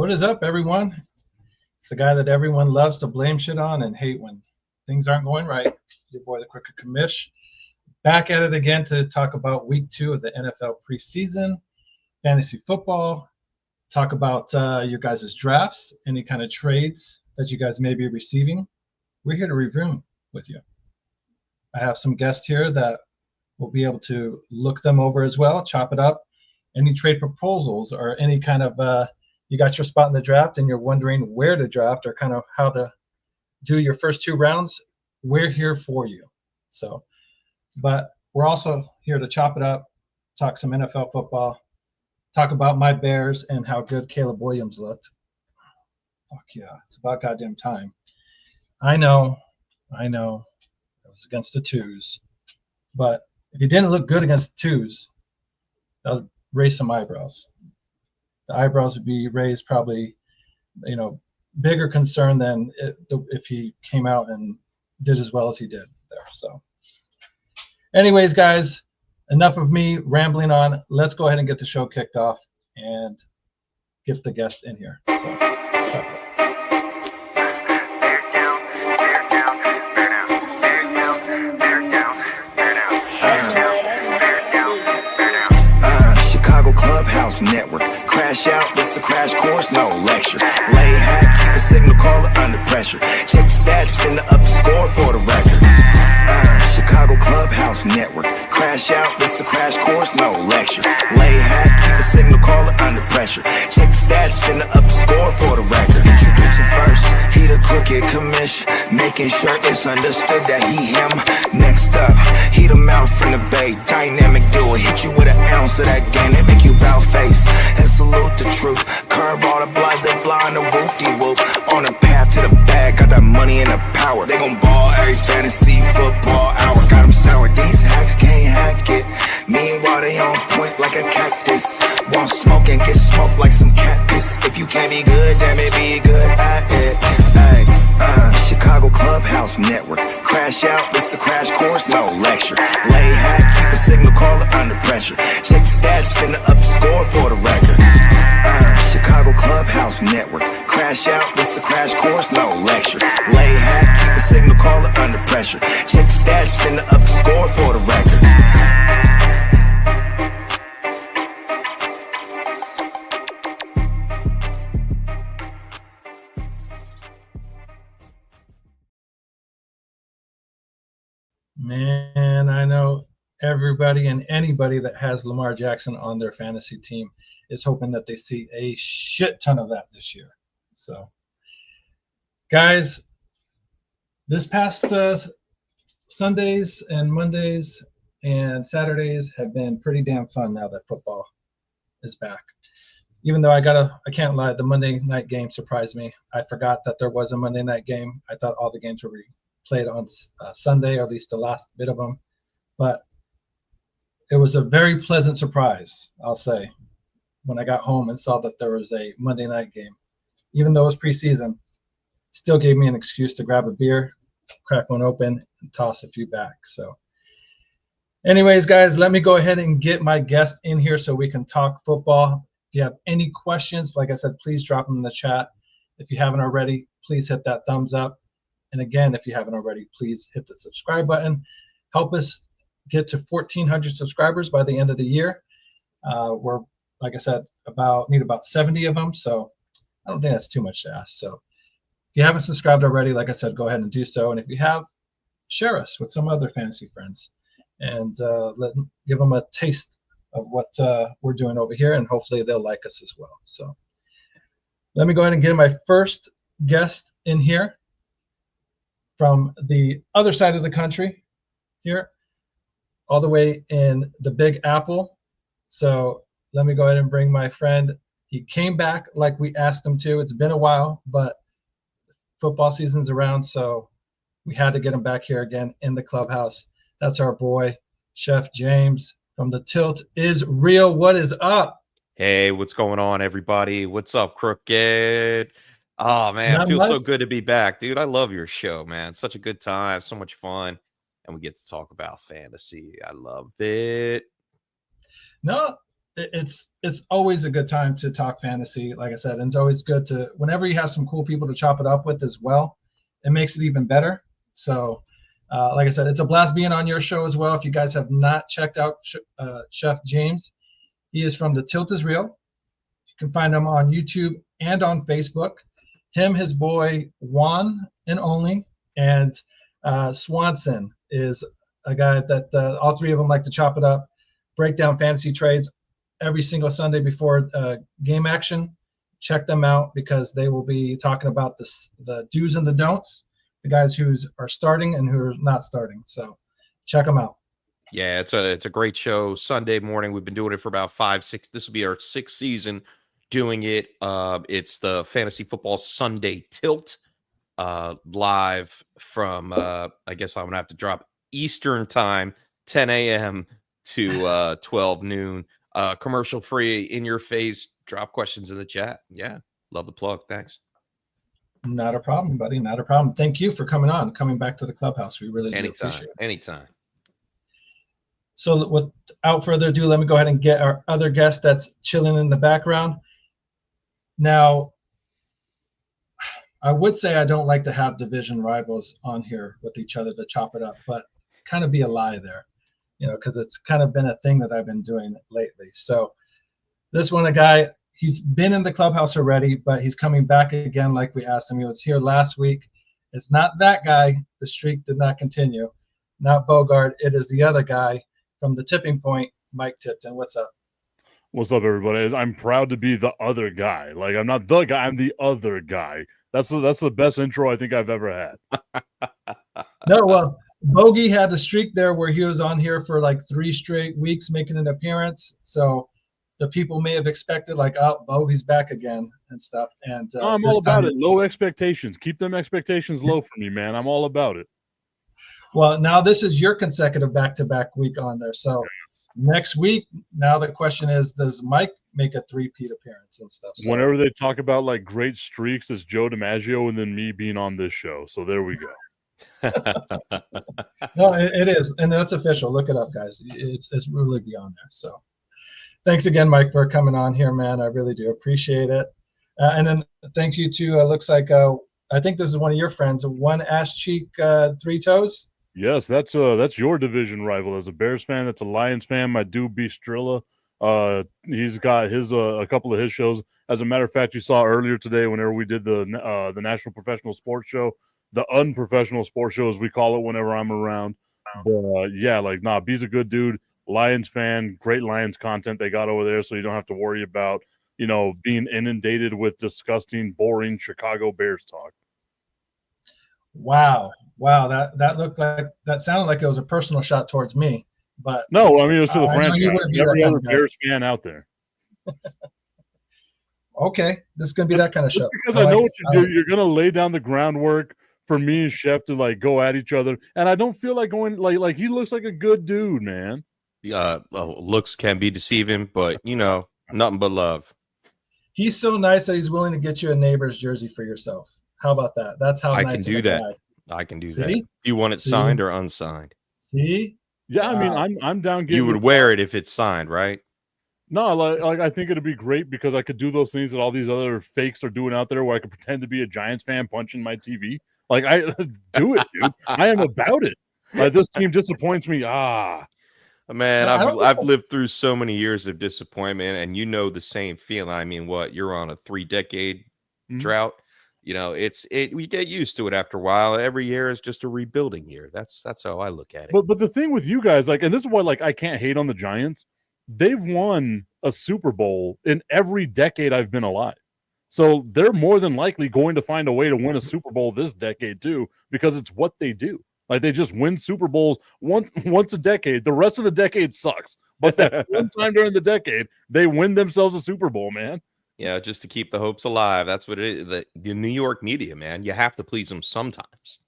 What is up, everyone? It's the guy that everyone loves to blame shit on and hate when things aren't going right. Your boy, the Crooked Commish, back at it again to talk about week 2 of the NFL preseason, fantasy football, talk about your guys' drafts, any kind of trades that you guys may be receiving. We're here to review them with you. I have some guests here that will be able to look them over as well, chop it up. Any trade proposals or any kind of you got your spot in the draft and you're wondering where to draft or kind of how to do your first 2 rounds, we're here for you. So, but we're also here to chop it up, talk some NFL football, talk about my Bears and how good Caleb Williams looked. Fuck yeah, it's about goddamn time. I know, it was against the twos, but if he didn't look good against the twos, that'll raise some eyebrows. The eyebrows would be raised probably, bigger concern than if he came out and did as well as he did there. So anyways, guys, enough of me rambling on. Let's go ahead and get the show kicked off and get the guest in here. So Clubhouse network. Crash out, this a crash course, no lecture. Lay hack, keep a signal caller under pressure. Check the stats, finna up the score for the record. Chicago Clubhouse network. Crash out, this a crash course, no lecture. Lay hack, keep a signal caller under pressure. Check the stats, finna up the score for the record. Introducing first, he the Crooked Commish, making sure it's understood that he him. Next up, he the mouth from the bay, dynamic duo, hit you with an ounce of that game that make you bow face and salute the truth. Curve all the blase, blind the whoop-de-whoop. On the path to the bag, got that money and the power. They gon' ball every fantasy football hour. Got them sour, these hacks can't hack it. Meanwhile, they on point like a cactus. Want smoke and get smoked like some cat piss. If you can't be good, damn it, be good at it. Ay, Chicago Clubhouse network. Crash out, this a crash course, no lecture. Lay hack, keep a signal caller under pressure. Check the stats, finna up the score for the record. Chicago Clubhouse network. Crash out, this a crash course, no lecture. Lay hack, keep a signal caller under pressure. Check the stats, finna up the score for the record. Man, I know everybody and anybody that has Lamar Jackson on their fantasy team is hoping that they see a shit ton of that this year. So, guys, this past Sundays and Mondays and Saturdays have been pretty damn fun now that football is back. Even though I can't lie, the Monday night game surprised me. I forgot that there was a Monday night game. I thought all the games were played on Sunday, or at least the last bit of them. But it was a very pleasant surprise, I'll say, when I got home and saw that there was a Monday night game. Even though it was preseason, still gave me an excuse to grab a beer, crack one open, and toss a few back. So anyways, guys, let me go ahead and get my guest in here so we can talk football. If you have any questions, like I said, please drop them in the chat. If you haven't already, please hit that thumbs up. And again, if you haven't already, please hit the subscribe button. Help us get to 1,400 subscribers by the end of the year. We're, like I said, need about 70 of them. So I don't think that's too much to ask. So if you haven't subscribed already, like I said, go ahead and do so. And if you have, share us with some other fantasy friends and give them a taste of what we're doing over here. And hopefully they'll like us as well. So let me go ahead and get my first guest in here from the other side of the country here, all the way in the Big Apple. So let me go ahead and bring my friend. He came back like we asked him to. It's been a while, but football season's around, so we had to get him back here again in the clubhouse. That's our boy, Chef James from The Tilt Is Real. What is up? Hey, what's going on, everybody? What's up, Crooked? Oh, man, it feels so good to be back, dude. I love your show, man. Such a good time, so much fun. And we get to talk about fantasy. I love it. No, it's always a good time to talk fantasy, like I said, and it's always good to whenever you have some cool people to chop it up with as well. It makes it even better. So, like I said, it's a blast being on your show as well. If you guys have not checked out Chef James, he is from The Tilt Is Real. You can find him on YouTube and on Facebook. Him, his boy Juan and Only, and Swanson is a guy that all three of them like to chop it up, break down fantasy trades every single Sunday before game action. Check them out because they will be talking about the do's and the don'ts, the guys who are starting and who are not starting. So check them out. Yeah, it's a great show. Sunday morning. We've been doing it for about 5-6. This will be our 6th season doing it. It's the Fantasy Football Sunday Tilt live from I guess I'm gonna have to drop Eastern time, 10 a.m. to 12 noon. Commercial free, in your face. Drop questions in the chat. Yeah, love the plug. Thanks. Not a problem, buddy. Not a problem. Thank you for coming back to the Clubhouse. We really do appreciate it. Anytime. So without further ado, let me go ahead and get our other guest that's chilling in the background. Now, I would say I don't like to have division rivals on here with each other to chop it up, but kind of be a lie there, because it's kind of been a thing that I've been doing lately. So this one, a guy, he's been in the Clubhouse already, but he's coming back again like we asked him. He was here last week. It's not that guy. The streak did not continue. Not Bogart. It is the other guy from the Tipping Point, Mike Tipton. What's up? What's up, everybody? I'm proud to be the other guy. Like, I'm not the guy. I'm the other guy. That's the best intro I think I've ever had. No, well, Bogey had a streak there where he was on here for like 3 straight weeks making an appearance. So the people may have expected like, oh, Bogey's back again and stuff. And I'm all about it. Low expectations. Keep them expectations low for me, man. I'm all about it. Well, now this is your consecutive back-to-back week on there. So next week, now the question is, does Mike make a 3-peat appearance and stuff? So, whenever they talk about like great streaks, it's Joe DiMaggio and then me being on this show. So there we go. No, it is. And that's official. Look it up, guys. It's really beyond there. So thanks again, Mike, for coming on here, man. I really do appreciate it. And then thank you to, looks like, I think this is one of your friends, One Ass Cheek 3 Toes. Yes, that's your division rival. As a Bears fan, that's a Lions fan. My dude Bistrilla, he's got his a couple of his shows. As a matter of fact, you saw earlier today, whenever we did the National Professional Sports Show, the unprofessional sports show, as we call it, whenever I'm around. But yeah, like, nah, B's a good dude. Lions fan, great Lions content they got over there, so you don't have to worry about being inundated with disgusting, boring Chicago Bears talk. Wow, that looked like, that sounded like it was a personal shot towards me, but no, I mean, it was to the franchise. Every other Bears fan out there. Okay, this is gonna be that kind of show. Because I know what you do. You're gonna lay down the groundwork for me and Chef to like go at each other, and I don't feel like going like he looks like a good dude, man. Looks can be deceiving, but nothing but love. He's so nice that he's willing to get you a neighbor's jersey for yourself. How about that? That's how I can do that. I can do that. Do you want it signed or unsigned? See? Yeah, I mean, I'm down. You would wear it if it's signed, right? No, like I think it'd be great because I could do those things that all these other fakes are doing out there, where I could pretend to be a Giants fan punching my TV. Like, I do it, dude. I am about it. Like, this team disappoints me. Man, I've lived through so many years of disappointment, and the same feeling. I mean, you're on a 3-decade drought. We get used to it after a while. Every year is just a rebuilding year. That's how I look at it. But the thing with you guys, like, and this is why, like, I can't hate on the Giants. They've won a Super Bowl in every decade I've been alive. So they're more than likely going to find a way to win a Super Bowl this decade too, because it's what they do. Like, they just win Super Bowls once a decade. The rest of the decade sucks. But that one time during the decade, they win themselves a Super Bowl, man. Yeah, just to keep the hopes alive. That's what it is. The New York media, man, you have to please them sometimes.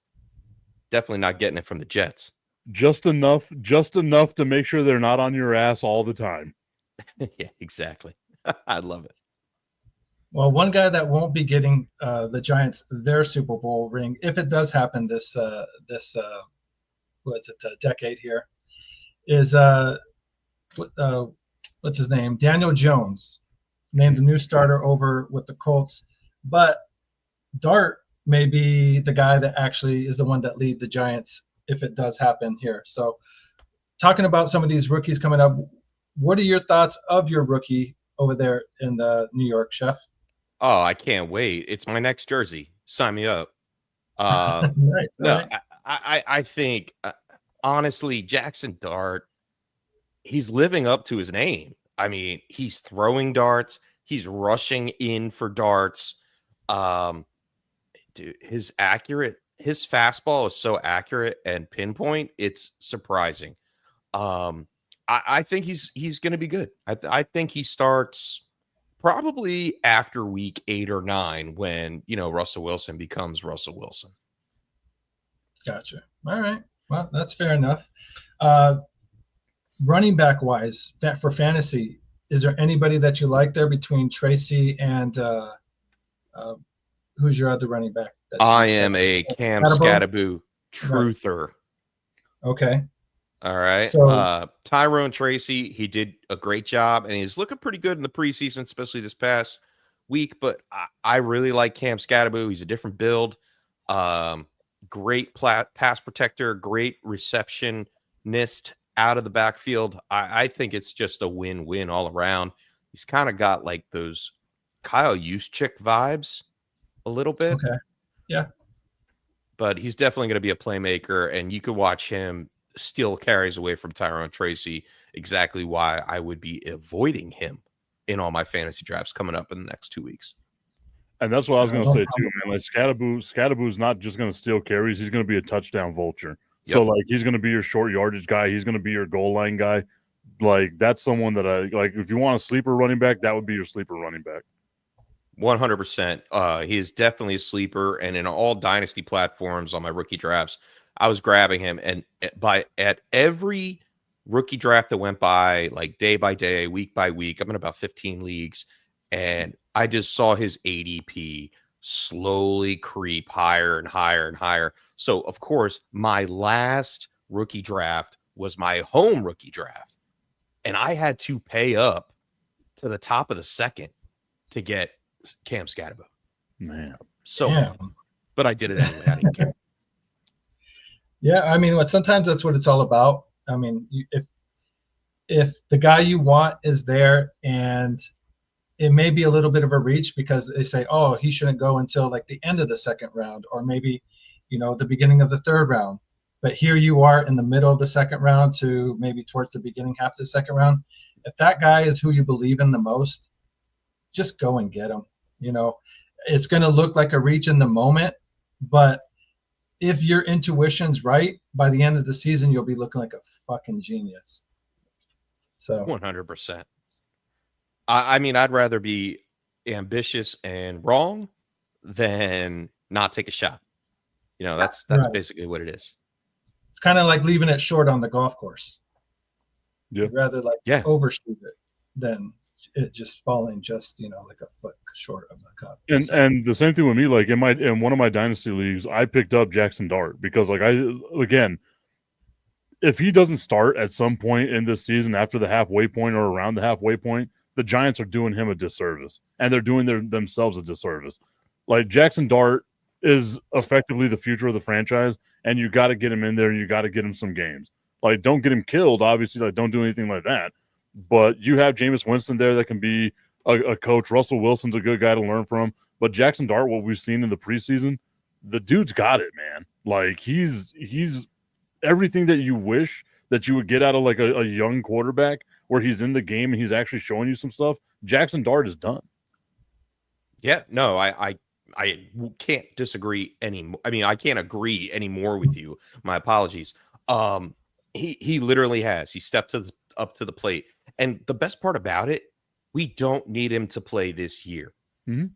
Definitely not getting it from the Jets. Just enough to make sure they're not on your ass all the time. Yeah, exactly. I love it. Well, one guy that won't be getting the Giants their Super Bowl ring, if it does happen this decade here, is what's his name? Daniel Jones, named the new starter over with the Colts. But Dart may be the guy that actually is the one that lead the Giants if it does happen here. So talking about some of these rookies coming up, what are your thoughts of your rookie over there in New York, Chef? Oh, I can't wait. It's my next jersey. Sign me up. Nice. All No, right. I think honestly, Jackson Dart, he's living up to his name. I mean, he's throwing darts, he's rushing in for darts. Um, dude, his fastball is so accurate and pinpoint, it's surprising. I think he's going to be good. I think he starts probably after week 8 or 9 when, Russell Wilson becomes Russell Wilson. Gotcha. All right. Well, that's fair enough. Running back wise, for fantasy, is there anybody that you like there between Tracy and who's your other running back? I am a Cam Scattaboo truther. Right. Okay. All right. So Tyrone Tracy, he did a great job, and he's looking pretty good in the preseason, especially this past week. But I really like Cam Scattaboo. He's a different build. Great pass protector, great receptionist out of the backfield. I think it's just a win-win all around. He's kind of got like those Kyle Juszczyk vibes a little bit. Okay. Yeah. But he's definitely going to be a playmaker, and you could watch him steal carries away from Tyrone Tracy. Exactly why I would be avoiding him in all my fantasy drafts coming up in the next 2 weeks. And that's what I was going to say too, man. Like Scattaboo's not just going to steal carries; he's going to be a touchdown vulture. Yep. So like he's going to be your short yardage guy. He's going to be your goal line guy. Like that's someone that I like. If you want a sleeper running back, that would be your sleeper running back. 100%. He is definitely a sleeper, and in all dynasty platforms on my rookie drafts, I was grabbing him, and at every rookie draft that went by, like day by day, week by week, I'm in about 15 leagues, and I just saw his ADP slowly creep higher and higher and higher. So, of course, my last rookie draft was my home rookie draft, and I had to pay up to the top of the second to get Cam Scattaboo. Man. So mad. But I did it anyway. I didn't care. Yeah, I mean, sometimes that's what it's all about. I mean, if the guy you want is there, and it may be a little bit of a reach because they say, oh, he shouldn't go until like the end of the second round, or maybe, the beginning of the third round. But here you are in the middle of the second round to maybe towards the beginning half of the second round. If that guy is who you believe in the most, just go and get him. It's going to look like a reach in the moment, but if your intuition's right, by the end of the season, you'll be looking like a fucking genius. So 100%. I mean, I'd rather be ambitious and wrong than not take a shot. That's right. Basically what it is. It's kind of like leaving it short on the golf course. Yeah. You'd rather overshoot it than it just falling just like a foot short of the cup. And the same thing with me, like in one of my dynasty leagues, I picked up Jackson Dart because if he doesn't start at some point in this season after the halfway point or around the halfway point, the Giants are doing him a disservice, and they're doing themselves a disservice. Like Jackson Dart is effectively the future of the franchise, and you got to get him in there and you got to get him some games. Like don't get him killed, obviously, like don't do anything like that. But you have Jameis Winston there that can be a coach. Russell Wilson's a good guy to learn from. But Jackson Dart, what we've seen in the preseason, the dude's got it, man. Like he's everything that you wish that you would get out of like a young quarterback where he's in the game and he's actually showing you some stuff. Jackson Dart is done. Yeah, no, I can't disagree anymore. I mean, I can't agree anymore with you. My apologies. He literally has. He stepped up to the plate. And the best part about it, we don't need him to play this year. Mm-hmm.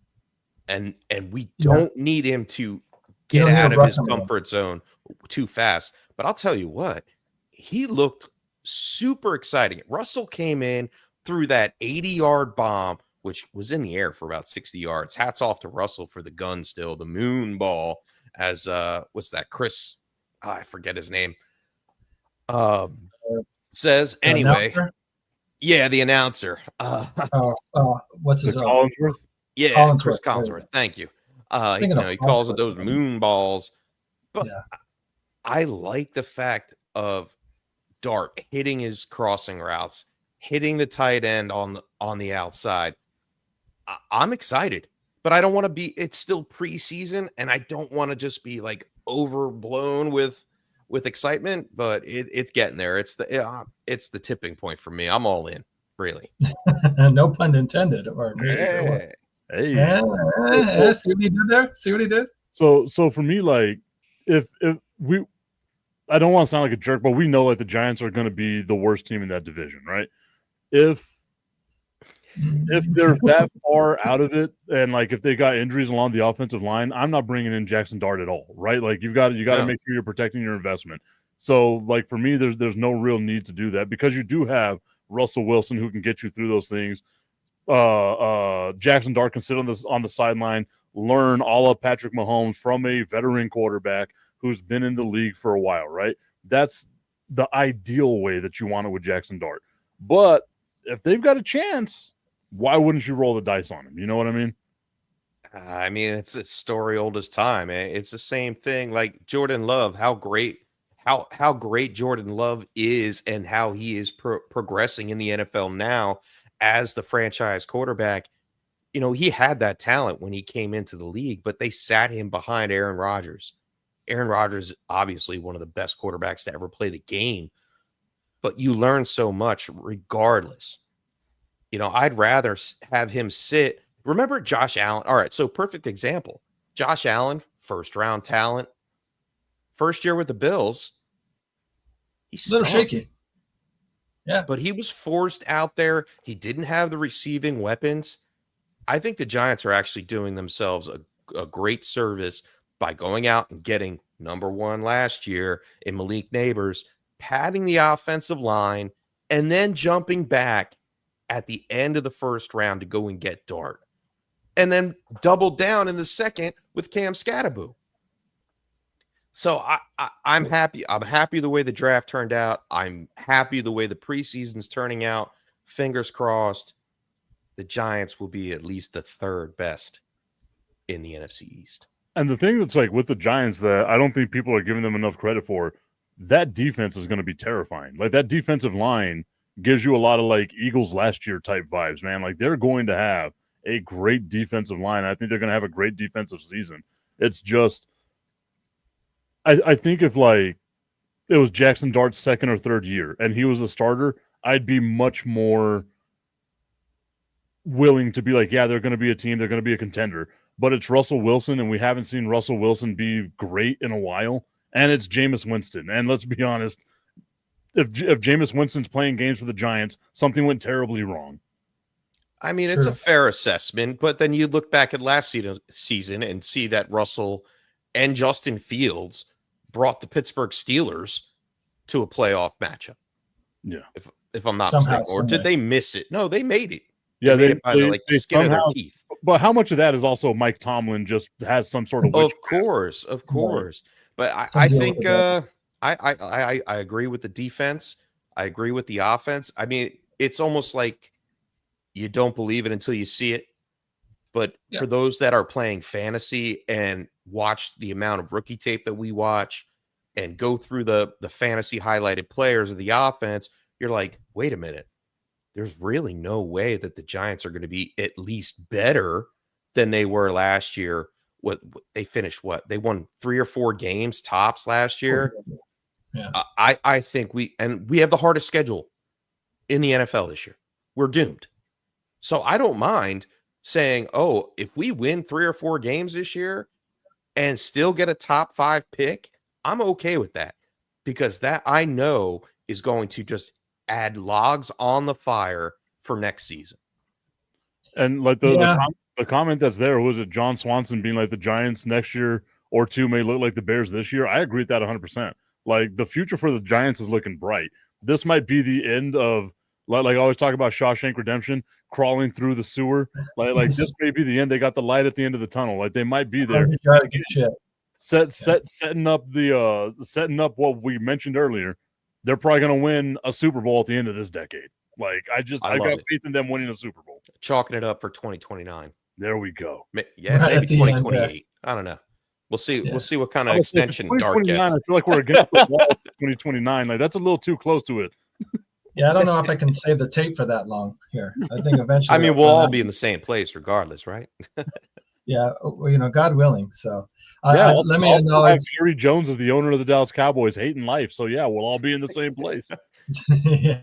And we don't need him to get out of his comfort zone too fast. But I'll tell you what, he looked super exciting. Russell came in, threw that 80-yard bomb, which was in the air for about 60 yards. Hats off to Russell for the gun still, the moon ball, as what's that? Chris, I forget his name. Says anyway. Yeah, the announcer. What's his The Collinsworth. Yeah, Chris Collinsworth. There you Collinsworth. Thank you. Thinking of He calls it those Collinsworth. moon balls. But Yeah. I like the fact of Dart hitting his crossing routes, hitting the tight end on the outside. I'm excited, but I don't want to be. It's still preseason, and I don't want to just be like overblown with excitement. But it's getting there. It's the tipping point for me. I'm all in, really. No pun intended, or maybe there was. Hey. Yeah, see what he did there? See what he did? So for me, like, if we, I don't want to sound like a jerk, but we know like the Giants are going to be the worst team in that division, right? If they're that far out of it, and like if they got injuries along the offensive line, I'm not bringing in Jackson Dart at all, right? Like you got to make sure you're protecting your investment. So like for me, there's no real need to do that because you do have Russell Wilson who can get you through those things. Jackson Dart can sit on the sideline, learn all of Patrick Mahomes from a veteran quarterback who's been in the league for a while, right? That's the ideal way that you want it with Jackson Dart. But if they've got a chance, why wouldn't you roll the dice on him? You know what I mean? I mean, it's a story old as time. It's the same thing like Jordan Love, how great Jordan Love is and how he is progressing in the NFL now as the franchise quarterback. You know, he had that talent when he came into the league, but they sat him behind Aaron Rodgers. Aaron Rodgers, obviously one of the best quarterbacks to ever play the game, but you learn so much regardless. You know, I'd rather have him sit. Remember Josh Allen? All right, so perfect example. Josh Allen, first round talent, first year with the Bills. He's a little shaky. Yeah. But he was forced out there. He didn't have the receiving weapons. I think the Giants are actually doing themselves a great service by going out and getting number one last year in Malik Neighbors, padding the offensive line, and then jumping back at the end of the first round to go and get Dart. And then doubled down in the second with Cam Scatterbo. So I'm happy. I'm happy the way the draft turned out. I'm happy the way the preseason's turning out. Fingers crossed, the Giants will be at least the third best in the NFC East. And the thing that's like with the Giants that I don't think people are giving them enough credit for, that defense is going to be terrifying. Like that defensive line gives you a lot of like Eagles last year type vibes, man. Like they're going to have a great defensive line. I think they're going to have a great defensive season. It's just, I think if like it was Jackson Dart's second or third year and he was a starter, I'd be much more willing to be like, yeah, they're going to be a team, they're going to be a contender. But it's Russell Wilson, and we haven't seen Russell Wilson be great in a while. And it's Jameis Winston. And let's be honest, if Jameis Winston's playing games for the Giants, something went terribly wrong. I mean, it's a fair assessment, but then you look back at last season and see that Russell and Justin Fields brought the Pittsburgh Steelers to a playoff matchup. Yeah. If I'm not mistaken. Or did they miss it? No, they made it. Yeah, they skin of their teeth. But how much of that is also Mike Tomlin just has some sort of Of course. But I think I agree with the defense. I agree with the offense. I mean, it's almost like you don't believe it until you see it. But for those that are playing fantasy and watch the amount of rookie tape that we watch and go through the fantasy highlighted players of the offense, you're like, wait a minute. There's really no way that the Giants are going to be at least better than they were last year. What they finished, they won 3 or 4 games tops last year. Yeah. I think we have the hardest schedule in the NFL this year. We're doomed. So I don't mind saying, oh, if we win 3 or 4 games this year and still get a top 5 pick, I'm okay with that because that I know is going to just add logs on the fire for next season. And like the comment that's there was it John Swanson being like the Giants next year or 2 may look like the Bears this year. I agree with that 100%. Like the future for the Giants is looking bright. This might be the end of like I always talk about Shawshank Redemption, crawling through the sewer. Like this may be the end. They got the light at the end of the tunnel. Like they might be there. Setting up what we mentioned earlier. They're probably going to win a Super Bowl at the end of this decade. Like I I love got it. faith in them winning a Super Bowl. Chalking it up for 2029. There we go. Yeah, Right maybe at the end, 2028. I don't know. We'll see. yeah. We'll see what kind I of was saying, if it's extension Dart 2029, gets. I feel like we're against the wall for 2029. Like that's a little too close to it. Yeah, I don't know if I can save the tape for that long here. I think eventually. I mean, I'll we'll run all out. be in the same place regardless, right? Yeah, God willing. So Yeah, let me I'll still have acknowledge. Jerry Jones as the owner of the Dallas Cowboys, hating life. So yeah, we'll all be in the same place. Yeah.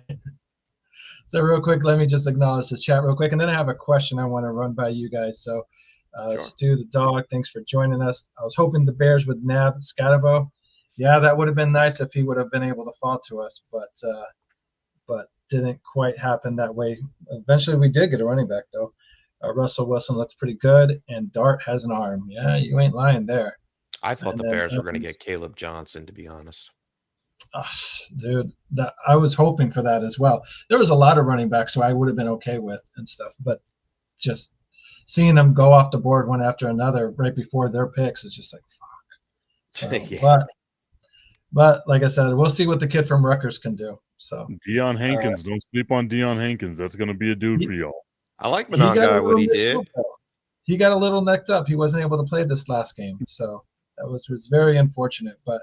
So real quick, let me just acknowledge the chat real quick, and then I have a question I want to run by you guys. So, Sure. Stu the dog, thanks for joining us. I was hoping the Bears would nab Scatterbo. Yeah, that would have been nice if he would have been able to fall to us, but didn't quite happen that way. Eventually, we did get a running back though. Russell Wilson looks pretty good, and Dart has an arm. Yeah, you ain't lying there. I thought And the then Bears were going to Evans. get Caleb Johnson, to be honest. Dude, that I was hoping for that as well. There was a lot of running backs who I would have been okay with and stuff, but just seeing them go off the board one after another right before their picks is just like fuck. So, Yeah. but like I said, we'll see what the kid from Rutgers can do. So Deion Hankins, don't sleep on Deion Hankins. That's going to be a dude for y'all. I like he got a Monongai, what little he necked did. up, though. He got a little necked up. He wasn't able to play this last game, so that was very unfortunate. But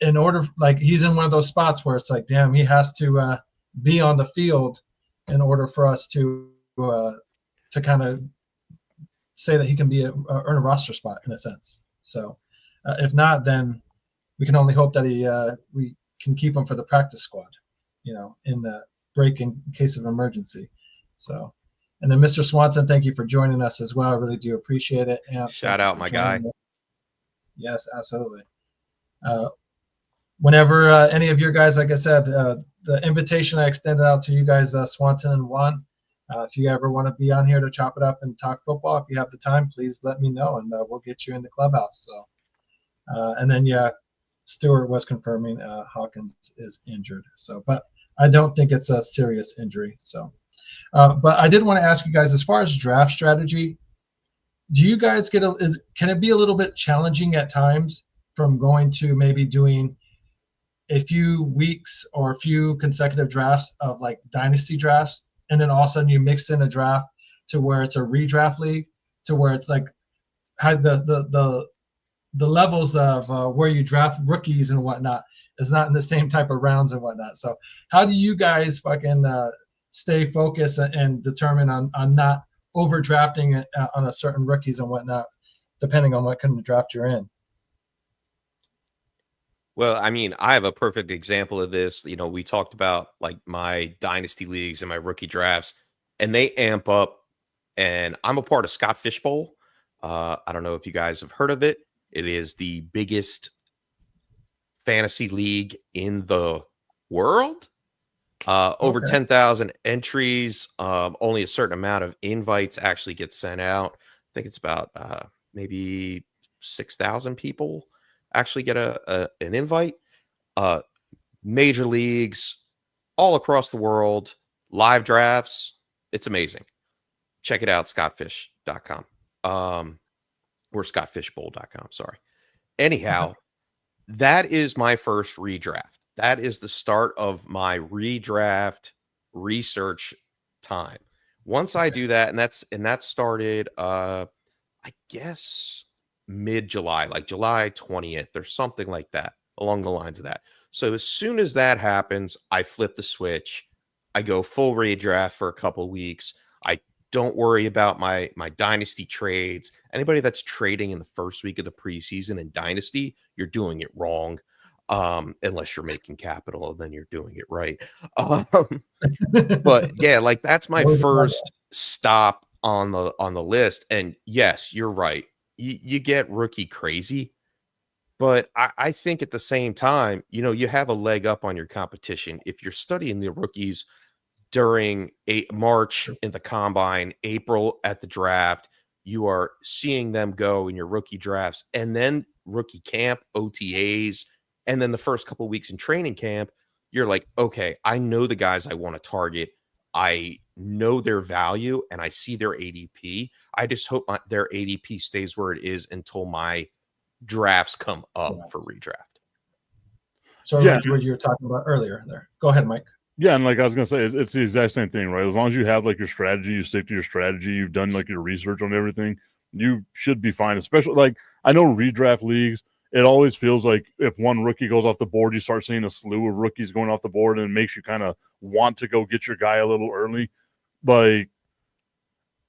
in order, like he's in one of those spots where it's like, damn, he has to be on the field in order for us to kind of say that he can be earn a roster spot in a sense. So if not, then we can only hope that we can keep him for the practice squad, in the break in case of emergency. So, and then Mr. Swanson, thank you for joining us as well. I really do appreciate it. And Shout out my guy. Yes, absolutely. Whenever any of your guys, like I said, the invitation I extended out to you guys, Swanson and Juan, if you ever want to be on here to chop it up and talk football, if you have the time, please let me know, and we'll get you in the clubhouse. So, and then Stewart was confirming Hawkins is injured. So, but I don't think it's a serious injury. So, but I did want to ask you guys, as far as draft strategy, do you guys can it be a little bit challenging at times from going to maybe doing a few weeks or a few consecutive drafts of like dynasty drafts, and then all of a sudden you mix in a draft to where it's a redraft league, to where it's like how the levels of where you draft rookies and whatnot is not in the same type of rounds and whatnot. So how do you guys fucking stay focused and determine on not overdrafting on a certain rookies and whatnot, depending on what kind of draft you're in? Well, I mean, I have a perfect example of this. We talked about like my dynasty leagues and my rookie drafts, and they amp up. And I'm a part of Scott Fishbowl. I don't know if you guys have heard of it. It is the biggest fantasy league in the world. Over 10,000 entries. Only a certain amount of invites actually get sent out. I think it's about maybe 6,000 people actually get an invite. Major leagues all across the world, live drafts. It's amazing. Check it out, scottfish.com. Or scottfishbowl.com. Sorry. Anyhow, that is my first redraft. That is the start of my redraft research time. Once I do that, and that started I guess mid-July, like July 20th or something like that, along the lines of that. So as soon as that happens, I flip the switch. I go full redraft for a couple of weeks. I don't worry about my dynasty trades. Anybody that's trading in the first week of the preseason in dynasty, you're doing it wrong. Unless you're making capital, then you're doing it right. But yeah, like that's my first stop on the list. And yes, you're right. You get rookie crazy, but I think at the same time, you have a leg up on your competition if you're studying the rookies during March in the combine, April at the draft. You are seeing them go in your rookie drafts, and then rookie camp, OTAs, and then the first couple of weeks in training camp. You're like, okay, I know the guys I want to target. I know their value, and I see their ADP. I just hope their ADP stays where it is until my drafts come up for redraft. So yeah, what you were talking about earlier there. Go ahead, Mike. Yeah, and like I was gonna say, it's the exact same thing, right? As long as you have like your strategy, you stick to your strategy, you've done like your research on everything, you should be fine. Especially like I know redraft leagues, it always feels like if one rookie goes off the board, you start seeing a slew of rookies going off the board, and it makes you kind of want to go get your guy a little early. Like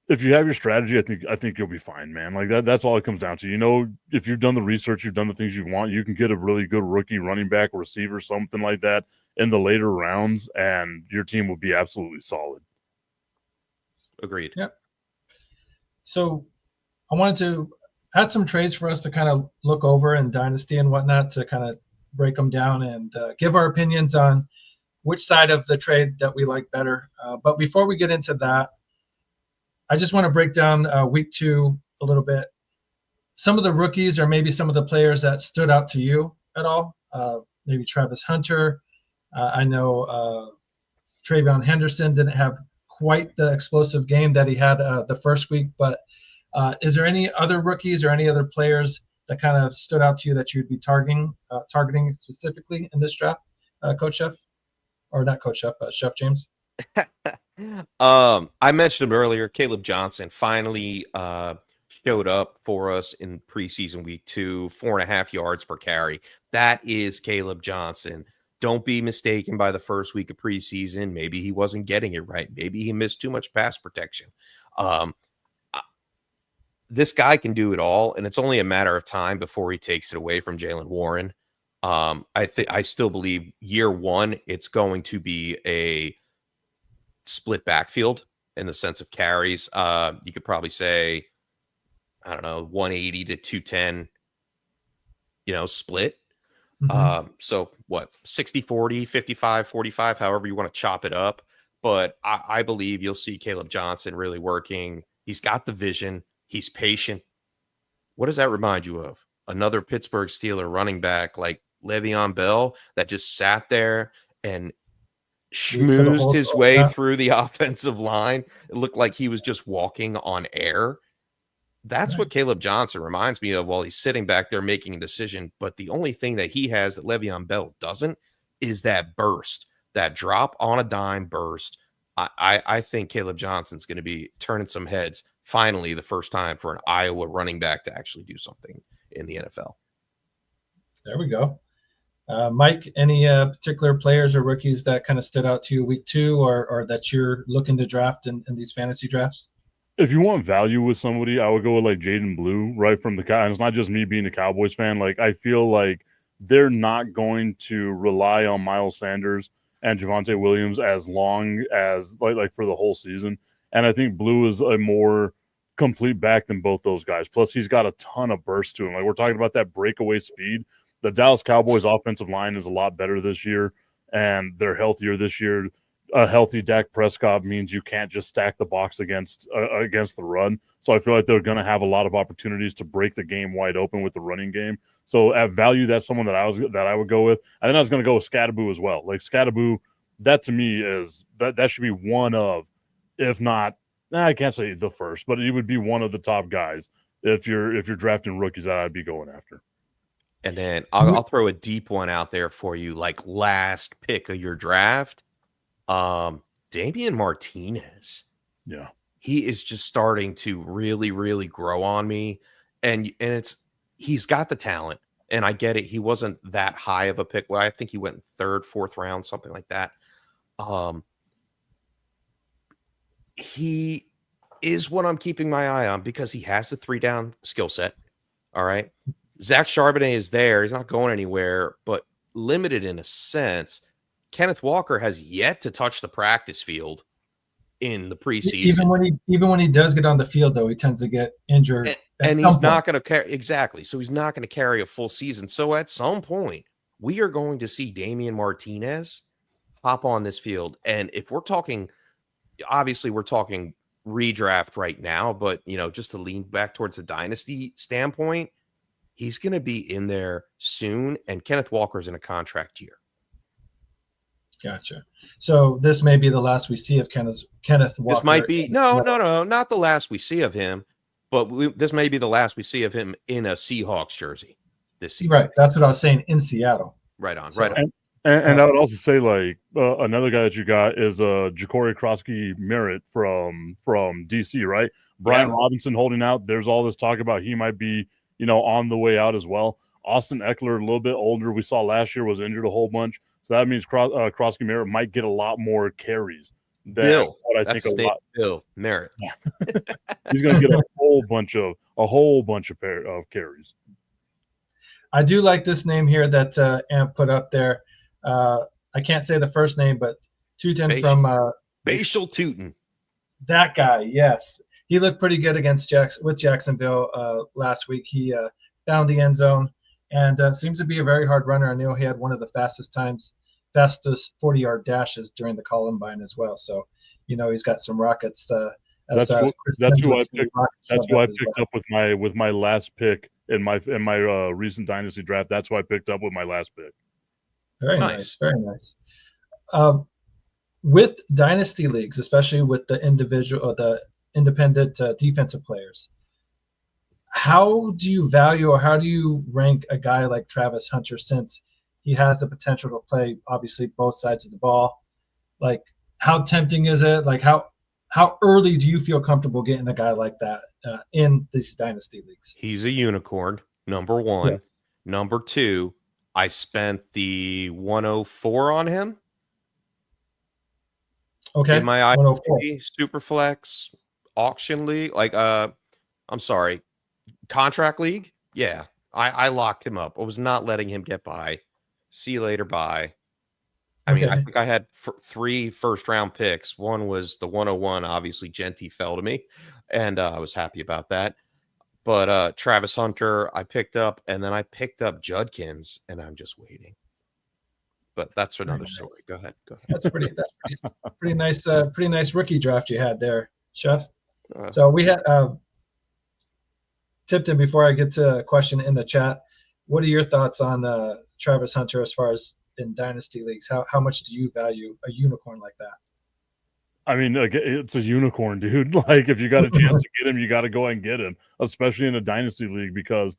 if you have your strategy, I think you'll be fine, man. Like that's all it comes down to. You know, if you've done the research, you've done the things you want, you can get a really good rookie running back, receiver, something like that in the later rounds, and your team will be absolutely solid. Agreed. Yep. So I wanted to add some trades for us to kind of look over in Dynasty and whatnot to kind of break them down and give our opinions on which side of the trade that we like better. But before we get into that, I just want to break down week 2 a little bit. Some of the rookies or maybe some of the players that stood out to you at all. Maybe Travis Hunter. I know Travion Henderson didn't have quite the explosive game that he had the first week, but is there any other rookies or any other players that kind of stood out to you that you'd be targeting specifically in this draft, Coach Chef? Or not Coach Chef, but Chef James? I mentioned him earlier. Caleb Johnson finally showed up for us in preseason week 2, 4.5 yards per carry. That is Caleb Johnson. Don't be mistaken by the first week of preseason. Maybe he wasn't getting it right. Maybe he missed too much pass protection. This guy can do it all, and it's only a matter of time before he takes it away from Jaylen Warren. I still believe year 1, it's going to be a split backfield in the sense of carries. You could probably say, I don't know, 180 to 210, split. Mm-hmm. So what, 60-40, 55-45, however you want to chop it up. But I believe you'll see Caleb Johnson really working. He's got the vision. He's patient. What does that remind you of? Another Pittsburgh Steeler running back like Le'Veon Bell that just sat there and schmoozed his way through the offensive line. It looked like he was just walking on air. That's what Caleb Johnson reminds me of while he's sitting back there making a decision. But the only thing that he has that Le'Veon Bell doesn't is that burst, that drop on a dime burst. I think Caleb Johnson's going to be turning some heads finally the first time for an Iowa running back to actually do something in the NFL. There we go. Mike, any particular players or rookies that kind of stood out to you week 2 or that you're looking to draft in these fantasy drafts? If you want value with somebody, I would go with like Jaden Blue, right from the Cowboys. It's not just me being a Cowboys fan. Like I feel like they're not going to rely on Miles Sanders and Javonte Williams as long as like for the whole season. And I think Blue is a more complete back than both those guys. Plus, he's got a ton of burst to him. Like we're talking about that breakaway speed. The Dallas Cowboys offensive line is a lot better this year, and they're healthier this year. A healthy Dak Prescott means you can't just stack the box against the run. So I feel like they're going to have a lot of opportunities to break the game wide open with the running game. So at value, that's someone that I would go with. And then I was going to go with Scatterboo as well. Like Scatterboo, that to me is that should be one of, if not, I can't say the first, but it would be one of the top guys if you're drafting rookies that I'd be going after. And then I'll throw a deep one out there for you, like last pick of your draft. Damian Martinez. Yeah. He is just starting to really, really grow on me. And he's got the talent. And I get it. He wasn't that high of a pick. Well, I think he went in 3rd, 4th round, something like that. He is what I'm keeping my eye on because he has the 3-down skill set. All right. Zach Charbonnet is there. He's not going anywhere, but limited in a sense. Kenneth Walker has yet to touch the practice field in the preseason. Even when he does get on the field, though, he tends to get injured. And he's not going to carry exactly. So he's not going to carry a full season. So at some point, we are going to see Damian Martinez hop on this field. And if we're talking, obviously we're talking redraft right now, but just to lean back towards the dynasty standpoint, he's going to be in there soon. And Kenneth Walker's in a contract year. Gotcha. So this may be the last we see of Kenneth Walker. This might be no, not the last we see of him, but this may be the last we see of him in a Seahawks jersey this season. Right. That's what I was saying in Seattle. Right on. And I would also say, like, another guy that you got is Ja'Cory Krosky-Merritt from DC, right? Brian Robinson holding out. There's all this talk about he might be, on the way out as well. Austin Eckler, a little bit older, we saw last year, was injured a whole bunch. So that means Krosky-Merritt might get a lot more carries. Bill, what I that's think his name, Bill Merritt. He's going to get a whole bunch of carries. I do like this name here that Amp put up there. I can't say the first name, but Tootin from Bashal Tootin. That guy, yes, he looked pretty good against Jacksonville last week. He found the end zone and seems to be a very hard runner. I know he had one of the fastest 40-yard dashes during the Columbine as well. So, he's got some rockets. That's who I picked up with my last pick in my recent dynasty draft. That's who I picked up with my last pick. Very nice, very nice. With dynasty leagues, especially with the independent defensive players, how do you value or how do you rank a guy like Travis Hunter, since he has the potential to play obviously both sides of the ball? Like, how tempting is it? Like, how early do you feel comfortable getting a guy like that in these dynasty leagues? He's a unicorn, number one. Yes. Number two, I spent the 104 on him. Okay. In my IPP Superflex auction league, contract league. Yeah, I locked him up. I was not letting him get by. See you later, bye. I mean, I think I had 3 first-round picks. One was the 101. Obviously, Genty fell to me, and I was happy about that. But Travis Hunter, I picked up, and then I picked up Judkins, and I'm just waiting. But that's another story. Go ahead. That's pretty nice. Pretty nice rookie draft you had there, Chef. So we had Tipton. Before I get to a question in the chat, what are your thoughts on Travis Hunter as far as in dynasty leagues? How much do you value a unicorn like that? I mean, it's a unicorn, dude. Like, if you got a chance to get him, you got to go and get him, especially in a dynasty league, because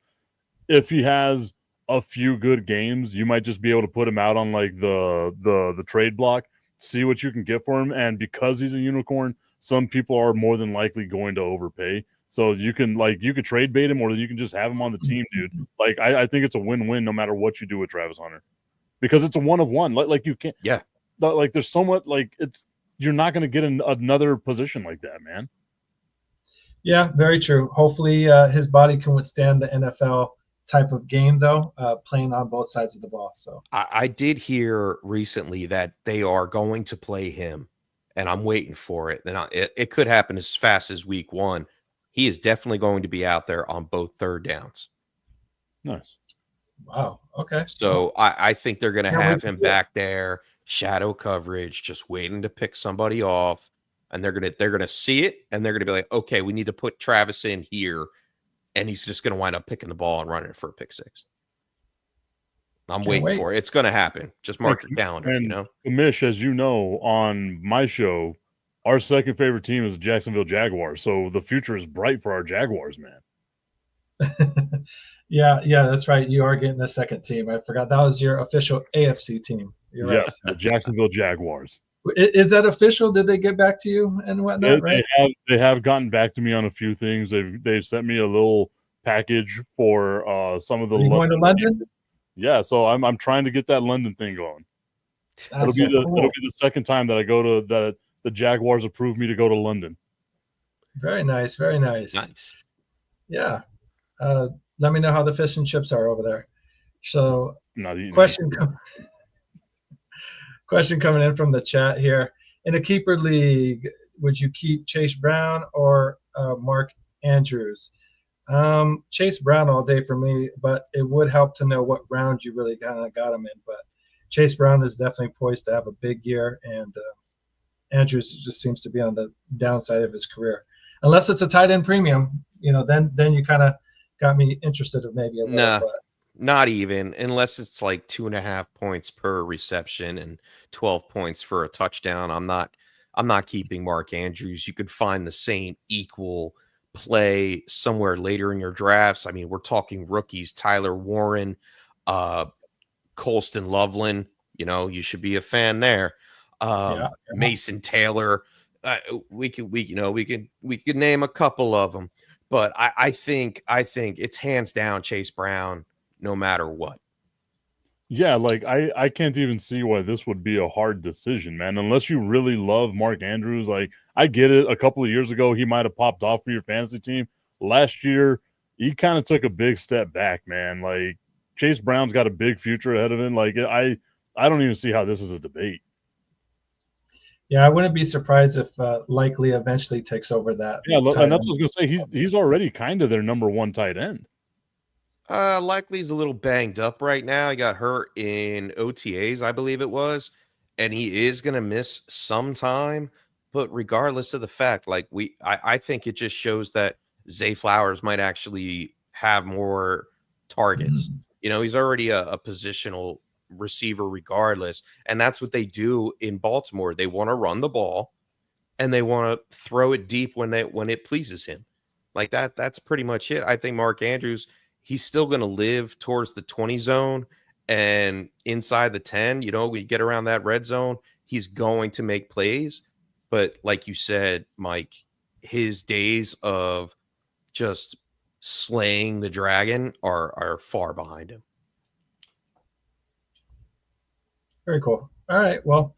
if he has a few good games, you might just be able to put him out on like the trade block, see what you can get for him. And because he's a unicorn, some people are more than likely going to overpay. So you could trade bait him, or you can just have him on the team, dude. Like, I think it's a win-win no matter what you do with Travis Hunter, because it's a one of one. Like you can't. Yeah. Like, there's somewhat like you're not going to get another position like that, man. Yeah, very true. Hopefully his body can withstand the NFL type of game, though, playing on both sides of the ball. So I did hear recently that they are going to play him, and I'm waiting for it. And it could happen as fast as week 1. He is definitely going to be out there on both third downs. Nice. Wow. Okay. So I think they're going to have him back there, shadow coverage, just waiting to pick somebody off, and they're gonna see it, and they're gonna be like, okay, we need to put Travis in here, and he's just gonna wind up picking the ball and running it for a pick 6. I'm waiting for it. It's gonna happen. Just mark your calendar. And Mish, as you know, on my show, our second favorite team is the Jacksonville Jaguars. So the future is bright for our Jaguars, man. Yeah, that's right. You are getting the second team. I forgot that was your official AFC team. You're right. Yes, the Jacksonville Jaguars. Is that official? Did they get back to you and whatnot? They have gotten back to me on a few things. They've sent me a little package for some of the. Are you going to London? Yeah, so I'm trying to get that London thing going. It'll be the second time that I go to that the Jaguars approved me to go to London. Very nice, very nice. Nice. Yeah. Let me know how the fish and chips are over there. So, question coming in from the chat here. In a keeper league, would you keep Chase Brown or Mark Andrews? Chase Brown all day for me, but it would help to know what round you really kind of got him in. But Chase Brown is definitely poised to have a big year, and Andrews just seems to be on the downside of his career. Unless it's a tight end premium, then you kind of got me interested in maybe a little bit. Not even, unless it's like 2.5 points per reception and 12 points for a touchdown. I'm not keeping Mark Andrews. You could find the same equal play somewhere later in your drafts. I mean, we're talking rookies: Tyler Warren, Colston Loveland. You should be a fan there. Yeah. Mason Taylor, we could name a couple of them, but I think it's hands down Chase Brown, no matter what. Yeah, like I can't even see why this would be a hard decision, man. Unless you really love Mark Andrews. Like, I get it. A couple of years ago, he might have popped off for your fantasy team. Last year, he kind of took a big step back, man. Like, Chase Brown's got a big future ahead of him. Like, I don't even see how this is a debate. Yeah, I wouldn't be surprised if Likely eventually takes over that. Yeah, and that's what I was gonna say. He's already kind of their number one tight end. Likely he's a little banged up right now. He got hurt in OTAs, I believe it was, and he is going to miss some time. But regardless of the fact, like I think it just shows that Zay Flowers might actually have more targets. He's already a positional receiver regardless, and that's what they do in Baltimore. They want to run the ball, and they want to throw it deep when it pleases him. Like that. That's pretty much it. I think Mark Andrews, he's still going to live towards the 20 zone and inside the 10. We get around that red zone, he's going to make plays. But like you said, Mike, his days of just slaying the dragon are far behind him. Very cool. All right. Well,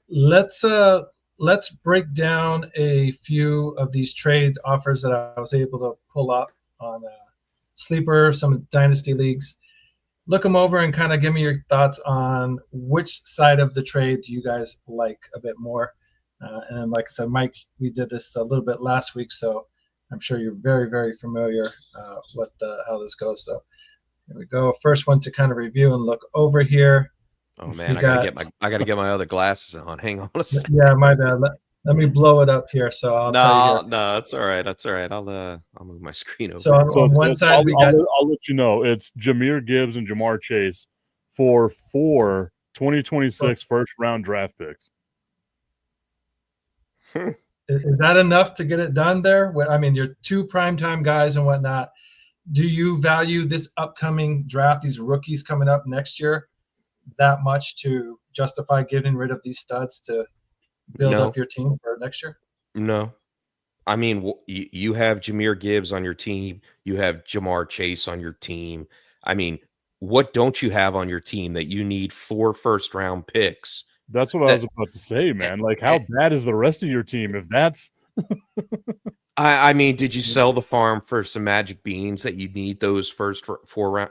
let's break down a few of these trade offers that I was able to pull up on Sleeper, some dynasty leagues. Look them over and kind of give me your thoughts on which side of the trade you guys like a bit more. And like I said, Mike, we did this a little bit last week, so I'm sure you're very, very familiar with how this goes. So here we go. First one to kind of review and look over here. Oh man, I gotta get my other glasses on. Hang on a second. Yeah, my bad. Let me blow it up here. So I'll tell you here. No, that's all right. That's all right. I'll move my screen over. So on one side, I'll let you know it's Jahmyr Gibbs and Jamar Chase for 4 2026 first round draft picks. Is that enough to get it done there? I mean, you're two primetime guys and whatnot. Do you value this upcoming draft, these rookies coming up next year, that much to justify getting rid of these studs to build up your team for next year? No. I mean, you have Jahmyr Gibbs on your team. You have Jamar Chase on your team. I mean, what don't you have on your team that you need 4 first-round picks? That's what I was about to say, man. Like, how bad is the rest of your team if that's I mean, did you sell the farm for some magic beans that you need those first 4? I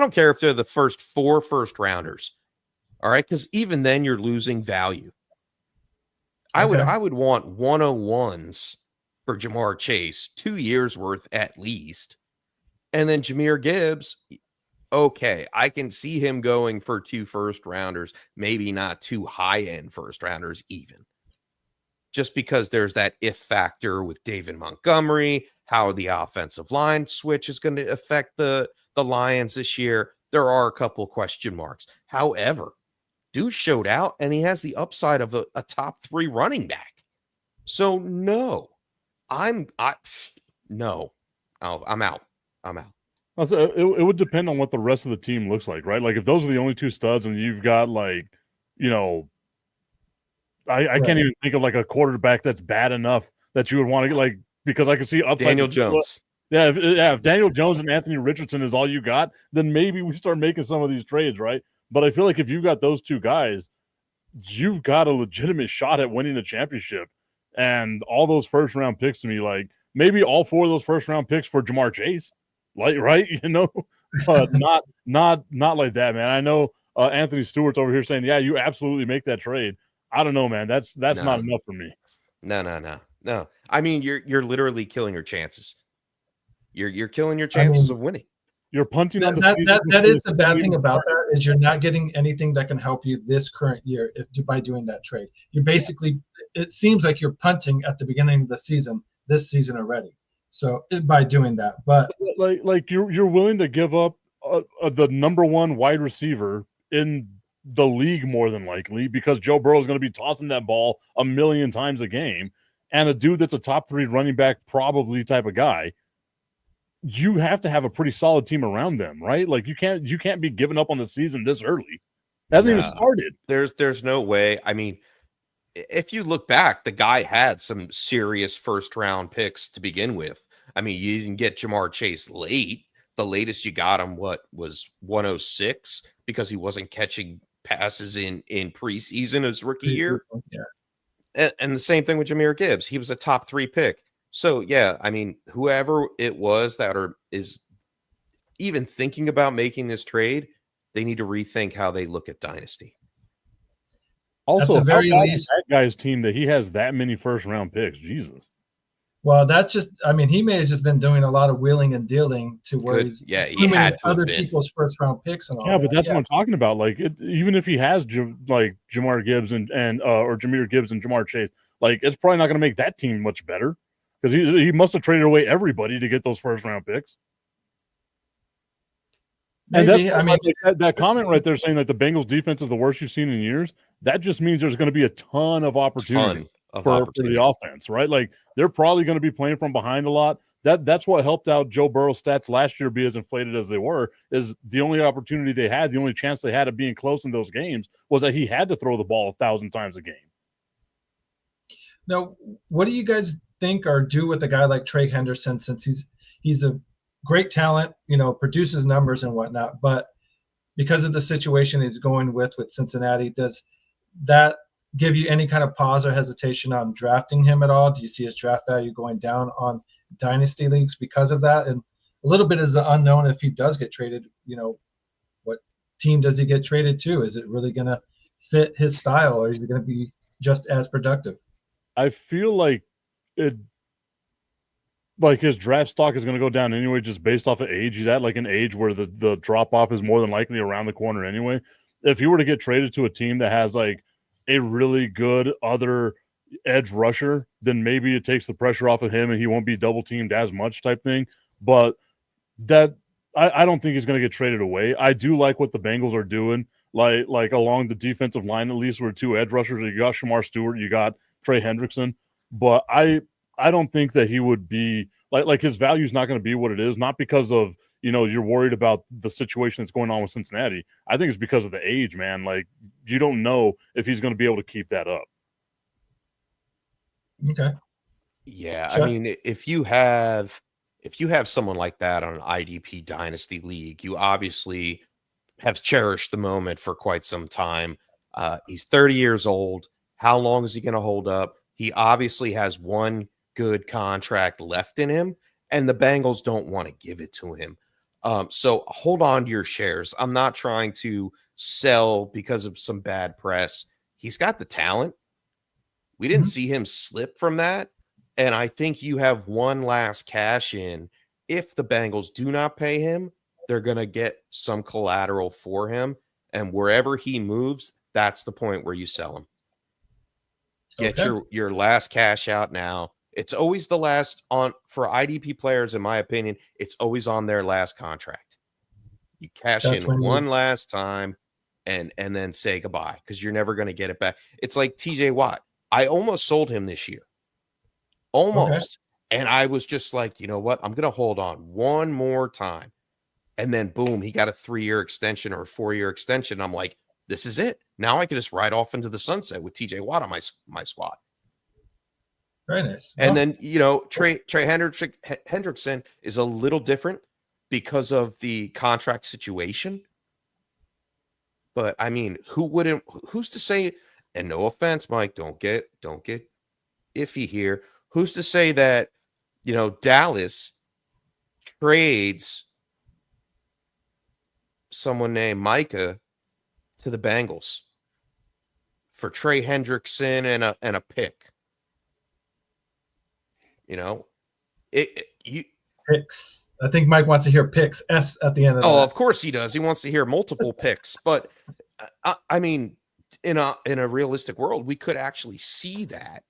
don't care if they're the first 4 first rounders. All right, because even then you're losing value. Okay. I would want 101s for Jamar Chase, 2 years worth at least. And then Jahmyr Gibbs, okay, I can see him going for 2 first rounders, maybe not 2 high-end first rounders even. Just because there's that if factor with David Montgomery, how the offensive line switch is going to affect the Lions this year. There are a couple question marks. However, dude showed out and he has the upside of a top 3 running back. So no, I'm out. It would depend on what the rest of the team looks like, right? Like if those are the only 2 studs and you've got like, I can't even think of like a quarterback that's bad enough that you would want to get, like, because I can see upside. Daniel Jones. Yeah, if Daniel Jones and Anthony Richardson is all you got, then maybe we start making some of these trades, right? But I feel like if you've got those 2 guys, you've got a legitimate shot at winning the championship. And all those first round picks to me, like maybe all 4 of those first round picks for Jamar Chase, like, right? But not like that, man. I know Anthony Stewart's over here saying, yeah, you absolutely make that trade. I don't know, man. That's not enough for me. No. I mean, you're literally killing your chances. You're killing your chances of winning. You're punting on the season. That is the bad thing about that is you're not getting anything that can help you this current year by doing that trade. You're basically, it seems like you're punting at the beginning of the season, this season already. So by doing that, but like you're willing to give up the number 1 wide receiver in the league more than likely because Joe Burrow is going to be tossing that ball a million times a game, and a dude that's a top 3 running back probably type of guy. you have to have a pretty solid team around them, right? Like you can't be giving up on the season this early. It hasn't even started. There's no way. I mean, if you look back, the guy had some serious first round picks to begin with. I mean, you didn't get Jamar Chase late. The latest you got him, was 106 because he wasn't catching passes in preseason his rookie year. Yeah. And the same thing with Jahmyr Gibbs. He was a top 3 pick. So yeah, I mean, whoever it was that is even thinking about making this trade, they need to rethink how they look at dynasty. Also, at the very how bad least, is that guy's team that he has that many first round picks. Jesus. well, that's just, I mean, he may have just been doing a lot of wheeling and dealing to where he's he assuming had to have other been. people's first round picks and all Yeah, that. but that's what I'm talking about. Like, even if he has like Jamar Gibbs and or Jahmyr Gibbs and Jamar Chase, like it's probably not going to make that team much better because he must have traded away everybody to get those first round picks. Maybe, And that's, I mean, like, that comment right there saying that the Bengals defense is the worst you've seen in years. That just means there's going to be a ton of opportunity for the offense, right? Like they're probably going to be playing from behind a lot. That's what helped out Joe Burrow's stats last year be as inflated as they were, is the only opportunity they had, the only chance they had of being close in those games was that he had to throw the ball 1,000 times a game. now, what do you guys think or do with a guy like Trey Henderson, since he's a great talent, produces numbers and whatnot, but because of the situation he's going with Cincinnati, does that give you any kind of pause or hesitation on drafting him at all? Do you see his draft value going down on dynasty leagues because of that? And a little bit is the unknown if he does get traded, what team does he get traded to? Is it really going to fit his style, or is he going to be just as productive? I feel like his draft stock is going to go down anyway, just based off of age. He's at like an age where the drop off is more than likely around the corner anyway. If he were to get traded to a team that has like a really good other edge rusher, then maybe it takes the pressure off of him and he won't be double teamed as much type thing. But that I don't think he's going to get traded away. I do like what the Bengals are doing, like along the defensive line, at least with 2 edge rushers. You got Shamar Stewart, you got Trey Hendrickson, but I don't think that he would be like his value is not going to be what it is, not because of, you're worried about the situation that's going on with Cincinnati. I think it's because of the age, man. Like you don't know if he's going to be able to keep that up. Okay. Yeah. Sure. I mean, if you have someone like that on an IDP dynasty league, you obviously have cherished the moment for quite some time. He's 30 years old. How long is he going to hold up? He obviously has one good contract left in him, and the Bengals don't want to give it to him. So hold on to your shares. I'm not trying to sell because of some bad press. He's got the talent. We didn't see him slip from that. And I think you have one last cash in. If the Bengals do not pay him, they're going to get some collateral for him. And wherever he moves, that's the point where you sell him. Get your last cash out now. It's always the last for IDP players, in my opinion, it's always on their last contract. You cash in one last time and then say goodbye because you're never going to get it back. It's like TJ Watt. I almost sold him this year. Almost. Okay. And I was just like, you know what? I'm going to hold on one more time. And then boom, he got a 3-year extension or a 4-year extension. I'm like, this is it. Now I can just ride off into the sunset with TJ Watt on my squad. Very nice. And then, Trey Hendrickson is a little different because of the contract situation. But I mean, who's to say, and no offense, Mike, don't get iffy here. Who's to say that, Dallas trades someone named Micah to the Bengals for Trey Hendrickson and a pick? Picks. I think Mike wants to hear picks, S at the end of that. Oh, of course he does. He wants to hear multiple picks. But I mean, in a realistic world, we could actually see that.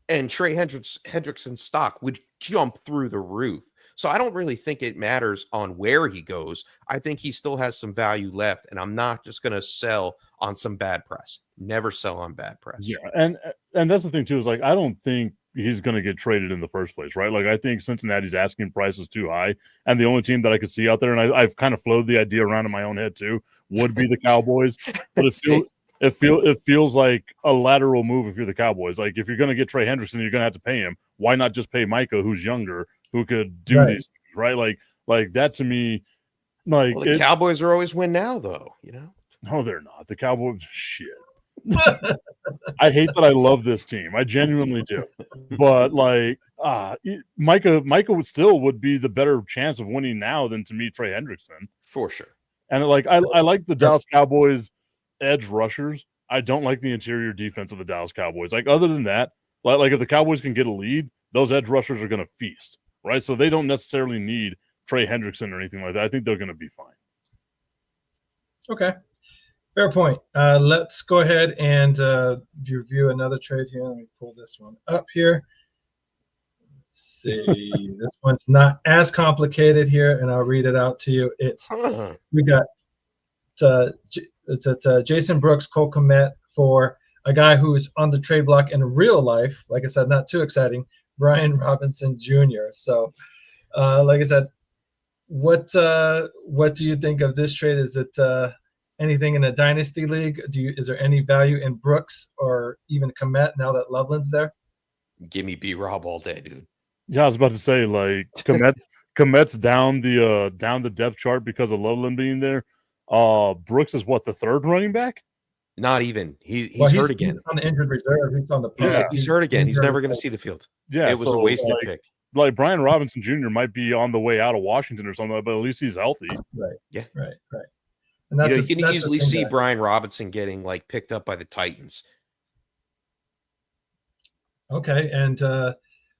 And Trey Hendrickson's stock would jump through the roof. So I don't really think it matters on where he goes. I think he still has some value left, and I'm not just going to sell on some bad press. Never sell on bad press. Yeah, and that's the thing too, is like I don't think he's going to get traded in the first place, right? Like I think Cincinnati's asking price is too high, and the only team that I could see out there, and I've kind of floated the idea around in my own head too, would be the Cowboys. But it feels like a lateral move if you're the Cowboys. Like if you're going to get Trey Hendrickson, you're going to have to pay him. Why not just pay Micah, who's younger, who could do these things, right? Like that to me. Like the Cowboys are always win now, though. You know, no, they're not. The Cowboys, shit. I hate that I love this team. I genuinely do. But like, Micah would be the better chance of winning now than to me Trey Hendrickson for sure. And like, I like the Dallas Cowboys edge rushers. I don't like the interior defense of the Dallas Cowboys. Like other than that, like if the Cowboys can get a lead, those edge rushers are going to feast, right? So they don't necessarily need Trey Hendrickson or anything like that. I think they're going to be fine. Okay. Fair point. Let's go ahead and review another trade here. Let me pull this one up here. Let's see. This one's not as complicated here, and I'll read it out to you. We got Jason Brooks, Cole Kmet for a guy who's on the trade block in real life. Like I said, not too exciting. Brian Robinson Jr. So, like I said, what do you think of this trade? Is it anything in a dynasty league? Is there any value in Brooks or even Kmet now that Loveland's there? Give me B-Rob all day, dude. Yeah, I was about to say like Kmet's down the depth chart because of Loveland being there. Brooks is what, the third running back? Not even. He's hurt again. He's on the injured reserve. He's on the he's hurt again. He's never going to see the field. Yeah, it was a wasted pick. Like Brian Robinson Jr. might be on the way out of Washington or something, but at least he's healthy. Right. Yeah. Right. And you can easily see Brian Robinson getting like picked up by the Titans. Okay, and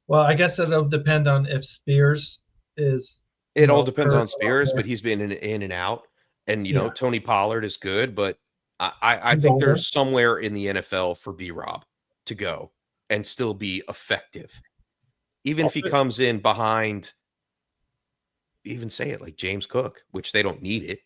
well, I guess it'll depend on if Spears is. It all depends on Spears, but he's been in and out, and you know Tony Pollard is good, but I think there's somewhere in the NFL for B-Rob to go and still be effective, even if he comes in behind. Even say it like James Cook, which they don't need it.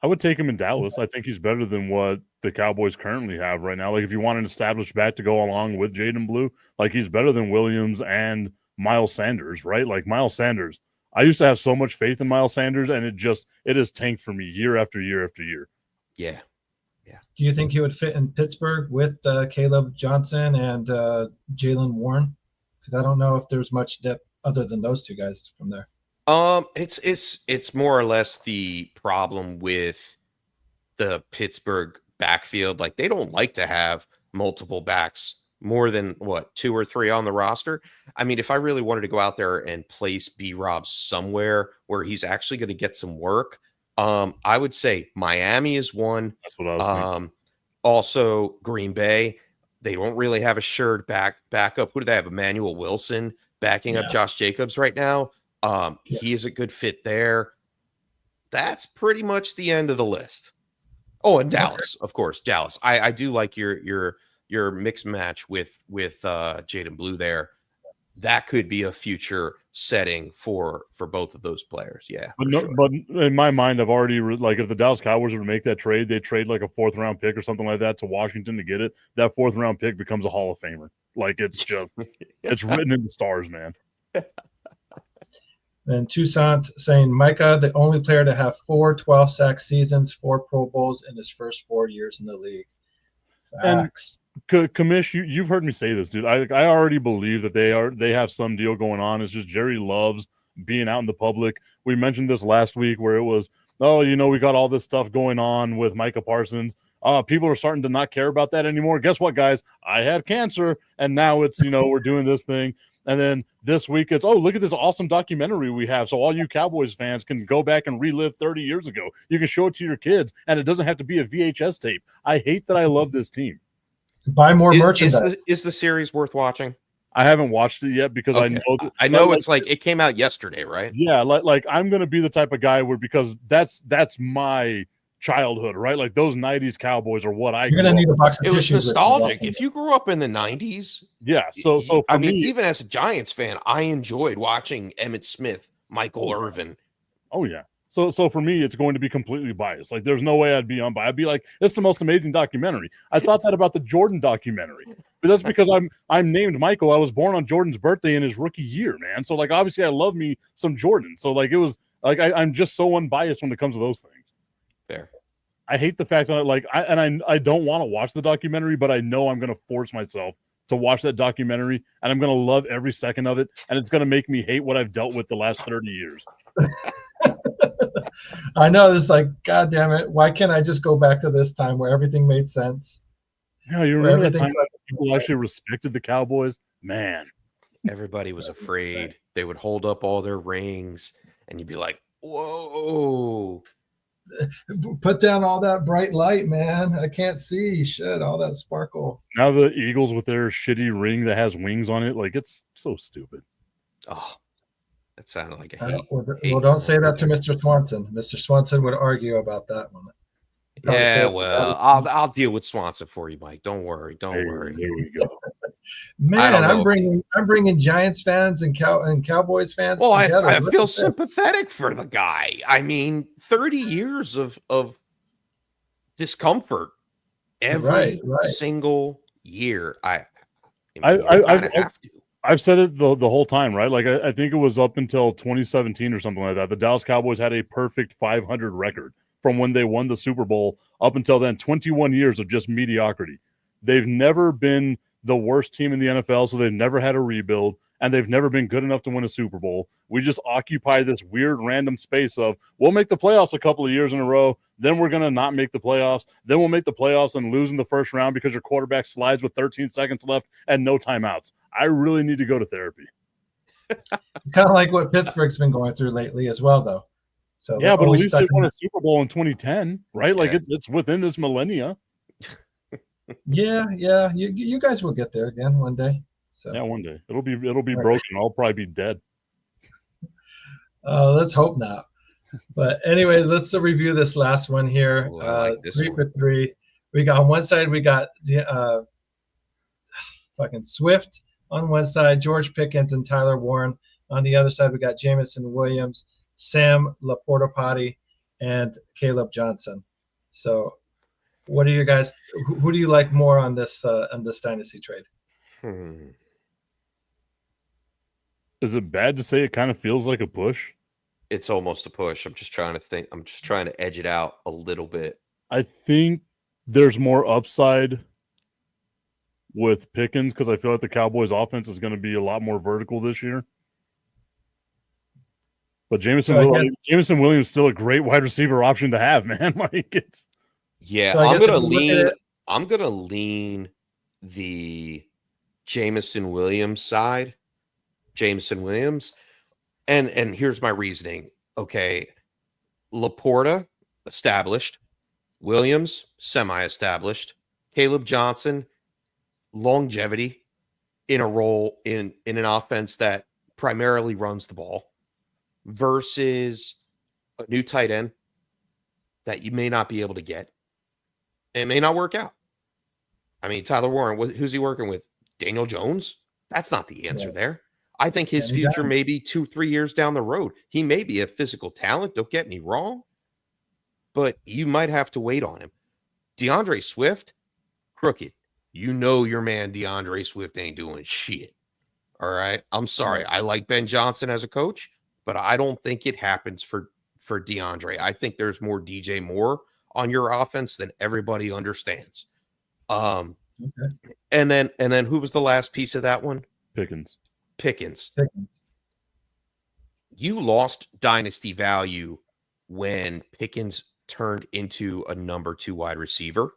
I would take him in Dallas. I think he's better than what the Cowboys currently have right now. Like if you want an established back to go along with Jaden Blue, like he's better than Williams and Miles Sanders, right? Like Miles Sanders. I used to have so much faith in Miles Sanders, and it has tanked for me year after year after year. Yeah. Do you think he would fit in Pittsburgh with Caleb Johnson and Jalen Warren? Because I don't know if there's much depth other than those two guys from there. It's more or less the problem with the Pittsburgh backfield. Like they don't like to have multiple backs more than what, 2 or 3 on the roster. I mean, if I really wanted to go out there and place B-Rob somewhere where he's actually going to get some work, I would say Miami is one. That's what I was thinking. Also Green Bay. They don't really have a sure backup. Who do they have? Emmanuel Wilson backing up Josh Jacobs right now. He is a good fit there. That's pretty much the end of the list. Oh, and Dallas, of course, Dallas. I do like your mixed match with Jaden Blue there. That could be a future setting for both of those players. Yeah, but in my mind, I've already like if the Dallas Cowboys were to make that trade, they trade like a 4th round pick or something like that to Washington to get it. That 4th round pick becomes a Hall of Famer. Like it's just it's written in the stars, man. And Toussaint saying, Micah, the only player to have 4 12-sack seasons, 4 Pro Bowls in his first 4 years in the league. Facts. And Kamish, you've heard me say this, dude. I already believe that they have some deal going on. It's just Jerry loves being out in the public. We mentioned this last week where it was, we got all this stuff going on with Micah Parsons. People are starting to not care about that anymore. Guess what, guys? I had cancer, and now it's, we're doing this thing. And then this week it's, look at this awesome documentary we have. So all you Cowboys fans can go back and relive 30 years ago. You can show it to your kids, and it doesn't have to be a VHS tape. I hate that I love this team. Buy more merchandise. Is the series worth watching? I haven't watched it yet because I know it's like it came out yesterday, right? Yeah, like I'm going to be the type of guy where because that's my childhood, right? Like those 90s Cowboys are what You're gonna need a box of It was tissues nostalgic. If you grew up in the 90s, so for I mean, me, even as a Giants fan, I enjoyed watching Emmitt Smith, Michael Irvin. Oh yeah. So for me, it's going to be completely biased. Like there's no way I'd be unbiased. I'd be like, it's the most amazing documentary. I thought that about the Jordan documentary. But that's because I'm named Michael. I was born on Jordan's birthday in his rookie year, man. So like obviously I love me some Jordan. So like it was like I'm just so unbiased when it comes to those things. Fair. I hate the fact that I don't want to watch the documentary, but I know I'm going to force myself to watch that documentary, and I'm going to love every second of it, and it's going to make me hate what I've dealt with the last 30 years. I know. It's like, God damn it! Why can't I just go back to this time where everything made sense? Yeah, you remember that time people actually respected the Cowboys? Man, everybody was afraid. They would hold up all their rings, and you'd be like, "Whoa!" Put down all that bright light, man. I can't see shit. All that sparkle. Now the Eagles with their shitty ring that has wings on it, like it's so stupid. Oh, that sounded like a hate. Well, don't say that to Mr. Swanson. Mr. Swanson would argue about that one. Yeah, well, I'll deal with Swanson for you, Mike. Don't worry. Don't worry. There we go. Man, I'm bringing Giants fans and Cowboys fans together. I feel sympathetic for the guy. I mean, 30 years of discomfort every single year. I've said it the whole time, right? Like I think it was up until 2017 or something like that. The Dallas Cowboys had a perfect 500 record from when they won the Super Bowl up until then. 21 years of just mediocrity. They've never been the worst team in the NFL, so they've never had a rebuild, and they've never been good enough to win a Super Bowl. We just occupy this weird random space of we'll make the playoffs a couple of years in a row, then we're going to not make the playoffs, then we'll make the playoffs and lose in the first round because your quarterback slides with 13 seconds left and no timeouts. I really need to go to therapy. It's kind of like what Pittsburgh's been going through lately as well, though. So yeah, but at least they won a Super Bowl in 2010, right? Like it's within this millennia. Yeah. You guys will get there again one day. So yeah, one day it'll be broken. I'll probably be dead. Let's hope not. But anyways, let's review this last one here. Ooh, I like this 3 one. for 3. We got on one side we got fucking Swift on one side, George Pickens and Tyler Warren. On the other side we got Jameson Williams, Sam Laporta, and Caleb Johnson. So what are you guys? Who do you like more on this dynasty trade? Is it bad to say it kind of feels like a push? It's almost a push. I'm just trying to think. I'm just trying to edge it out a little bit. I think there's more upside with Pickens because I feel like the Cowboys' offense is going to be a lot more vertical this year. But Jameson Williams is still a great wide receiver option to have, man. Like it's. Yeah, so I'm gonna lean the Jameson Williams side. Jameson Williams. And here's my reasoning. Okay. Laporta, established. Williams, semi-established. Caleb Johnson, longevity in a role in an offense that primarily runs the ball versus a new tight end that you may not be able to get. It may not work out. I mean, Tyler Warren, who's he working with? Daniel Jones? That's not the answer there. I think his future may be 2-3 years down the road. He may be a physical talent. Don't get me wrong. But you might have to wait on him. DeAndre Swift, crooked. You know your man DeAndre Swift ain't doing shit. All right? I'm sorry. I like Ben Johnson as a coach, but I don't think it happens for DeAndre. I think there's more DJ Moore on your offense than everybody understands. And then who was the last piece of that one? Pickens. You lost dynasty value when Pickens turned into a number 2 wide receiver.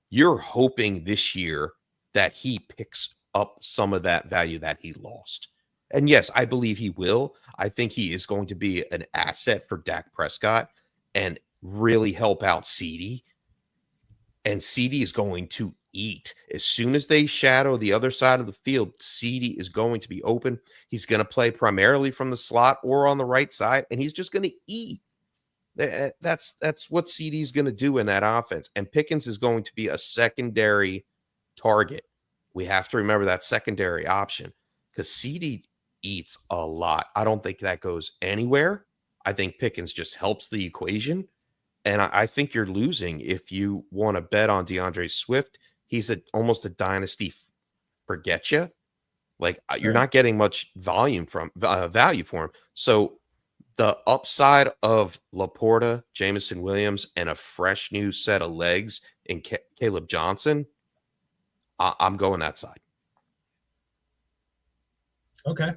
You're hoping this year that he picks up some of that value that he lost. And yes, I believe he will. I think he is going to be an asset for Dak Prescott and really help out CeeDee. And CeeDee is going to eat. As soon as they shadow the other side of the field, CeeDee is going to be open. He's going to play primarily from the slot or on the right side, and he's just going to eat. That's what CeeDee is going to do in that offense. And Pickens is going to be a secondary target. We have to remember that secondary option because CeeDee eats a lot. I don't think that goes anywhere. I think Pickens just helps the equation. And I think you're losing if you want to bet on DeAndre Swift. He's almost a dynasty forget you. Like you're not getting much volume from value for him. So the upside of Laporta, Jameson Williams, and a fresh new set of legs in Caleb Johnson, I'm going that side. Okay.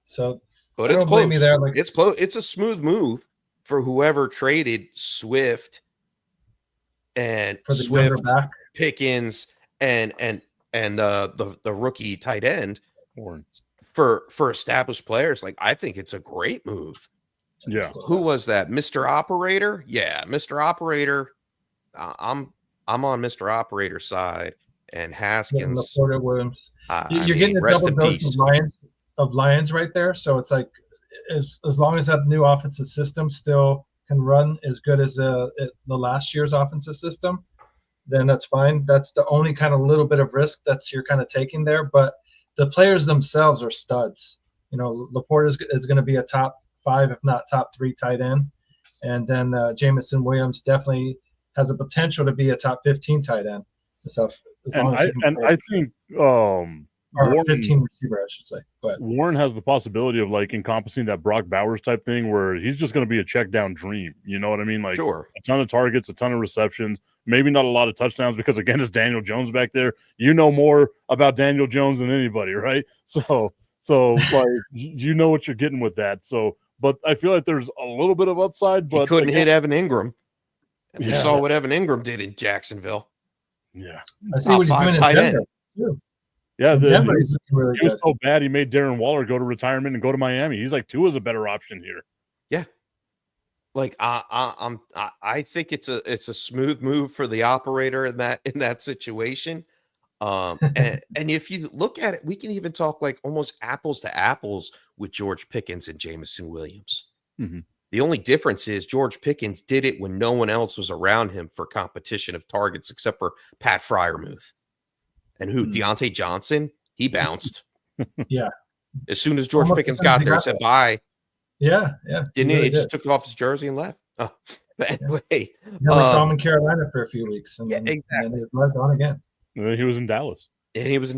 So, but I it's don't blame close. you there. Like, it's close. It's a smooth move for whoever traded Swift and for the younger back. Pickens and the rookie tight end Warren. for established players. Like, I think it's a great move. Yeah. Who was that? Mr. Operator? Yeah, Mr. Operator. I'm on Mr. Operator's side, and Haskins. Yeah, Laporta, Williams. You're getting a double dose of Lions right there. So it's like as long as that new offensive system still can run as good as the last year's offensive system, then that's fine. That's the only kind of little bit of risk that you're kind of taking there. But the players themselves are studs. You know, Laporta is going to be a top 5, if not top 3 tight end. And then Jameson Williams definitely has a potential to be a top 15 tight end. So I think or 15 receiver, I should say. Go ahead. Warren has the possibility of like encompassing that Brock Bowers type thing where he's just going to be a check down dream. You know what I mean? Like sure. A ton of targets, a ton of receptions, maybe not a lot of touchdowns because again, it's Daniel Jones back there. You know more about Daniel Jones than anybody, right? So like you know what you're getting with that. So, but I feel like there's a little bit of upside, but he couldn't hit Evan Ingram. And we saw what Evan Ingram did in Jacksonville. Yeah. I see what he's doing in Denver too. Yeah, Denver he really was so bad he made Darren Waller go to retirement and go to Miami. He's like Tua's a better option here. Yeah, like I think it's a smooth move for the operator in that situation. And if you look at it, we can even talk like almost apples to apples with George Pickens and Jameson Williams. Mm-hmm. The only difference is George Pickens did it when no one else was around him for competition of targets except for Pat Freiermuth. And who? Deontay Johnson? He bounced. Yeah. As soon as George Pickens got there and said bye. Yeah. Didn't he? He just took off his jersey and left. Oh, but anyway. We saw him in Carolina for a few weeks. And exactly. And then he was on again. And then he was in Dallas. Dallas.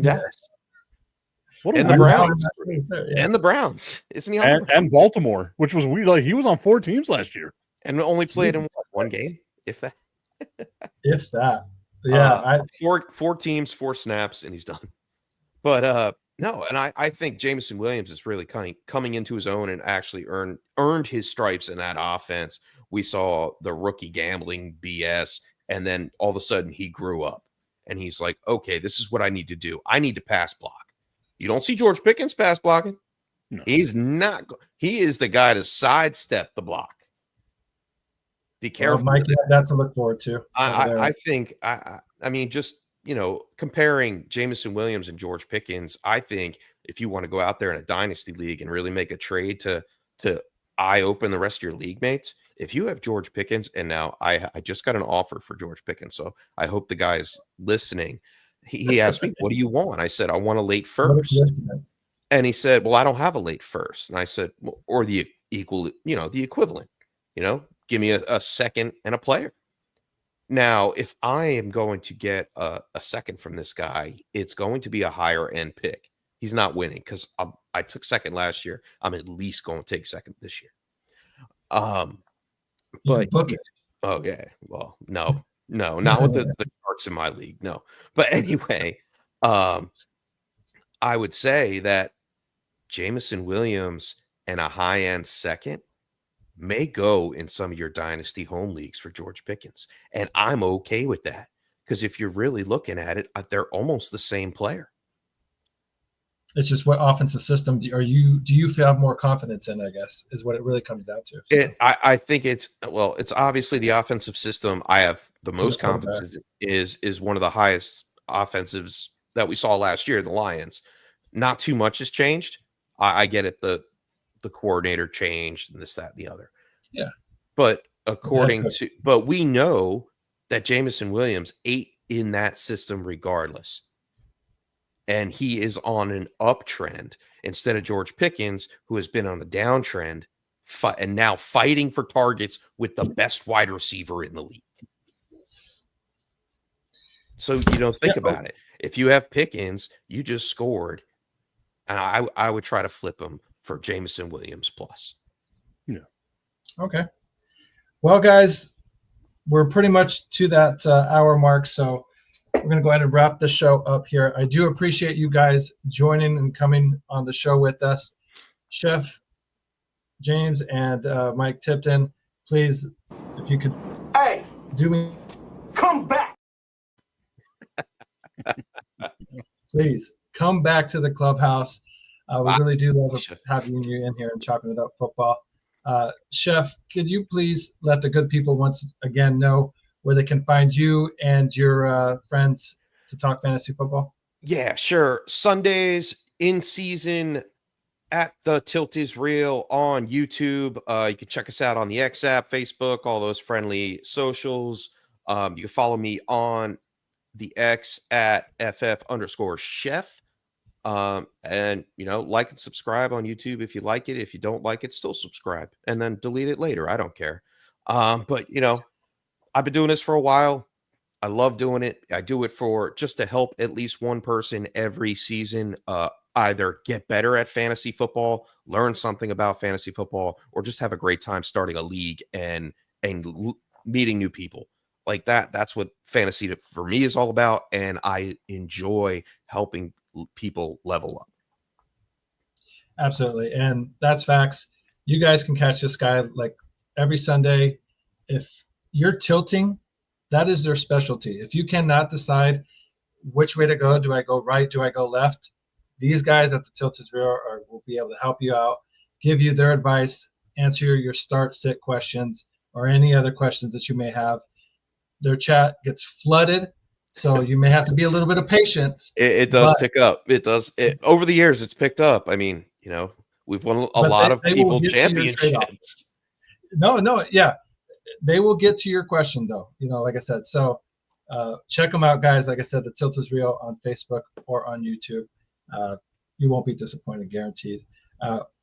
And the Browns. And the Browns. Isn't he on the Browns? And Baltimore, which was weird. Like he was on 4 teams last year. And only played in one game, if that. If that. Yeah. 4 teams, 4 snaps, and he's done. But no, and I think Jameson Williams is really coming into his own and actually earned his stripes in that offense. We saw the rookie gambling BS, and then all of a sudden he grew up. And he's like, okay, this is what I need to do. I need to pass block. You don't see George Pickens pass blocking. No. He's not. He is the guy to sidestep the block. Be careful. Mike, that's to look forward to. I think, I mean, just, comparing Jameson Williams and George Pickens, I think if you want to go out there in a dynasty league and really make a trade to eye open the rest of your league mates, if you have George Pickens, and now I just got an offer for George Pickens, so I hope the guy's listening. He asked me, what do you want? I said, I want a late first. And he said, well, I don't have a late first. And I said, well, or the equivalent, give me a second and a player. Now, if I am going to get a second from this guy, it's going to be a higher end pick. He's not winning because I took second last year. I'm at least going to take second this year. But oh yeah, well, no, not with the Sharks in my league, no. But anyway, I would say that Jameson Williams and a high end second may go in some of your dynasty home leagues for George Pickens, and I'm okay with that because if you're really looking at it, they're almost the same player. It's just what offensive system do you have more confidence in, I guess, is what it really comes down to. So. I think it's obviously the offensive system I have the most confidence is one of the highest offensives that we saw last year, the Lions. Not too much has changed. I get it. The coordinator changed and this, that, and the other. Yeah. But but we know that Jameson Williams ate in that system regardless. And he is on an uptrend instead of George Pickens, who has been on a downtrend and now fighting for targets with the best wide receiver in the league. So, think about it. if you have Pickens, you just scored, and I would try to flip him for Jameson Williams plus. Yeah. Okay. Well, guys, we're pretty much to that hour mark, so we're going to go ahead and wrap the show up here. I do appreciate you guys joining and coming on the show with us. Chef James and Mike Tipton, please, if you could do me. Come back. Please come back to the clubhouse. We really do love having you in here and chopping it up football. Chef, could you please let the good people once again know where they can find you and your friends to talk fantasy football? Yeah, sure. Sundays in season at the Tilt is Real on YouTube. You can check us out on the X app, Facebook, all those friendly socials. You can follow me on the X at FF_chef. And like and subscribe on YouTube if you like it. If you don't like it, still subscribe and then delete it later. I don't care. But I've been doing this for a while. I love doing it. I do it for just to help at least one person every season either get better at fantasy football, learn something about fantasy football, or just have a great time starting a league and meeting new people. Like that's what fantasy for me is all about, and I enjoy helping people level up. Absolutely, and that's facts. You guys can catch this guy like every Sunday. If you're tilting, that is their specialty. If you cannot decide which way to go, do I go right, do I go left, these guys at the Tilt is Real will be able to help you out, give you their advice, answer your start sit questions or any other questions that you may have. Their chat gets flooded, so you may have to be a little bit of patience. It does pick up. It does. Over the years, it's picked up. I mean, we've won a lot of people championships. No, yeah. They will get to your question, though, like I said. So check them out, guys. Like I said, the Tilt is Real on Facebook or on YouTube. You won't be disappointed, guaranteed.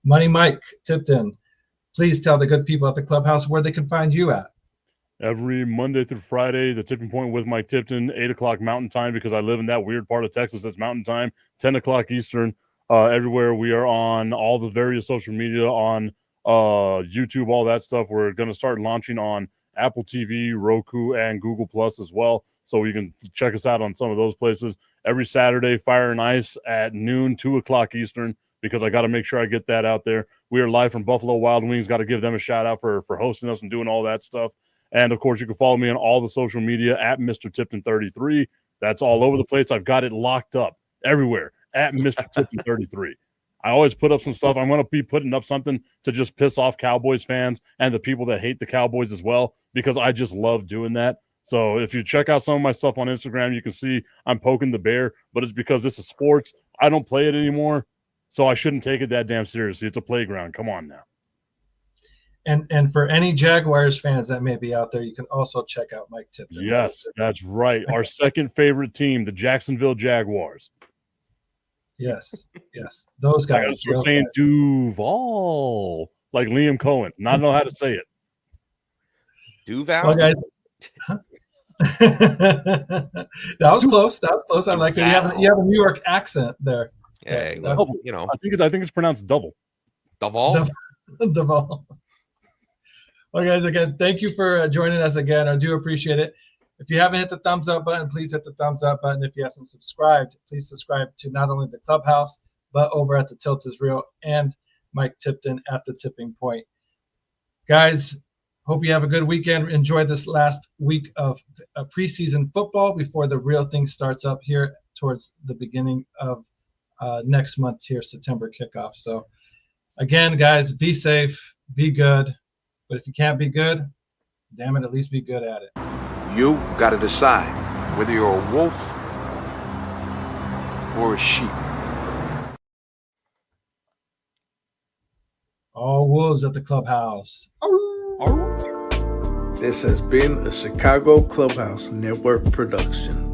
Money Mike Tipton, please tell the good people at the clubhouse where they can find you at. Every Monday through Friday, the Tipping Point with Mike Tipton, 8 o'clock Mountain Time, because I live in that weird part of Texas that's Mountain Time, 10 o'clock Eastern. Everywhere we are on all the various social media, on YouTube, all that stuff. We're going to start launching on Apple TV, Roku, and Google Plus as well. So you can check us out on some of those places. Every Saturday, Fire and Ice at noon, 2 o'clock Eastern, because I got to make sure I get that out there. We are live from Buffalo Wild Wings. Got to give them a shout out for hosting us and doing all that stuff. And, of course, you can follow me on all the social media at Mr. Tipton33. That's all over the place. I've got it locked up everywhere at Mr. Tipton33. I always put up some stuff. I'm going to be putting up something to just piss off Cowboys fans and the people that hate the Cowboys as well, because I just love doing that. So if you check out some of my stuff on Instagram, you can see I'm poking the bear, but it's because this is sports. I don't play it anymore, so I shouldn't take it that damn seriously. It's a playground. Come on now. And for any Jaguars fans that may be out there, you can also check out Mike Tipton. Yes, that's right. Our second favorite team, the Jacksonville Jaguars. Yes. Those guys. We're saying Duval, like Liam Cohen. Not know how to say it. Duval? Well, guys. That was close. I like that. You have a New York accent there. Yeah, I think it's pronounced double. Duval? Duval. Well, guys, again, thank you for joining us again. I do appreciate it. If you haven't hit the thumbs up button, please hit the thumbs up button. If you haven't subscribed, please subscribe to not only the Clubhouse, but over at the Tilt is Real and Mike Tipton at the Tipping Point. Guys, hope you have a good weekend. Enjoy this last week of preseason football before the real thing starts up here towards the beginning of next month here, September kickoff. So, again, guys, be safe, be good. But if you can't be good, damn it, at least be good at it. You got to decide whether you're a wolf or a sheep. All wolves at the Clubhouse. This has been a Chicago Clubhouse Network production.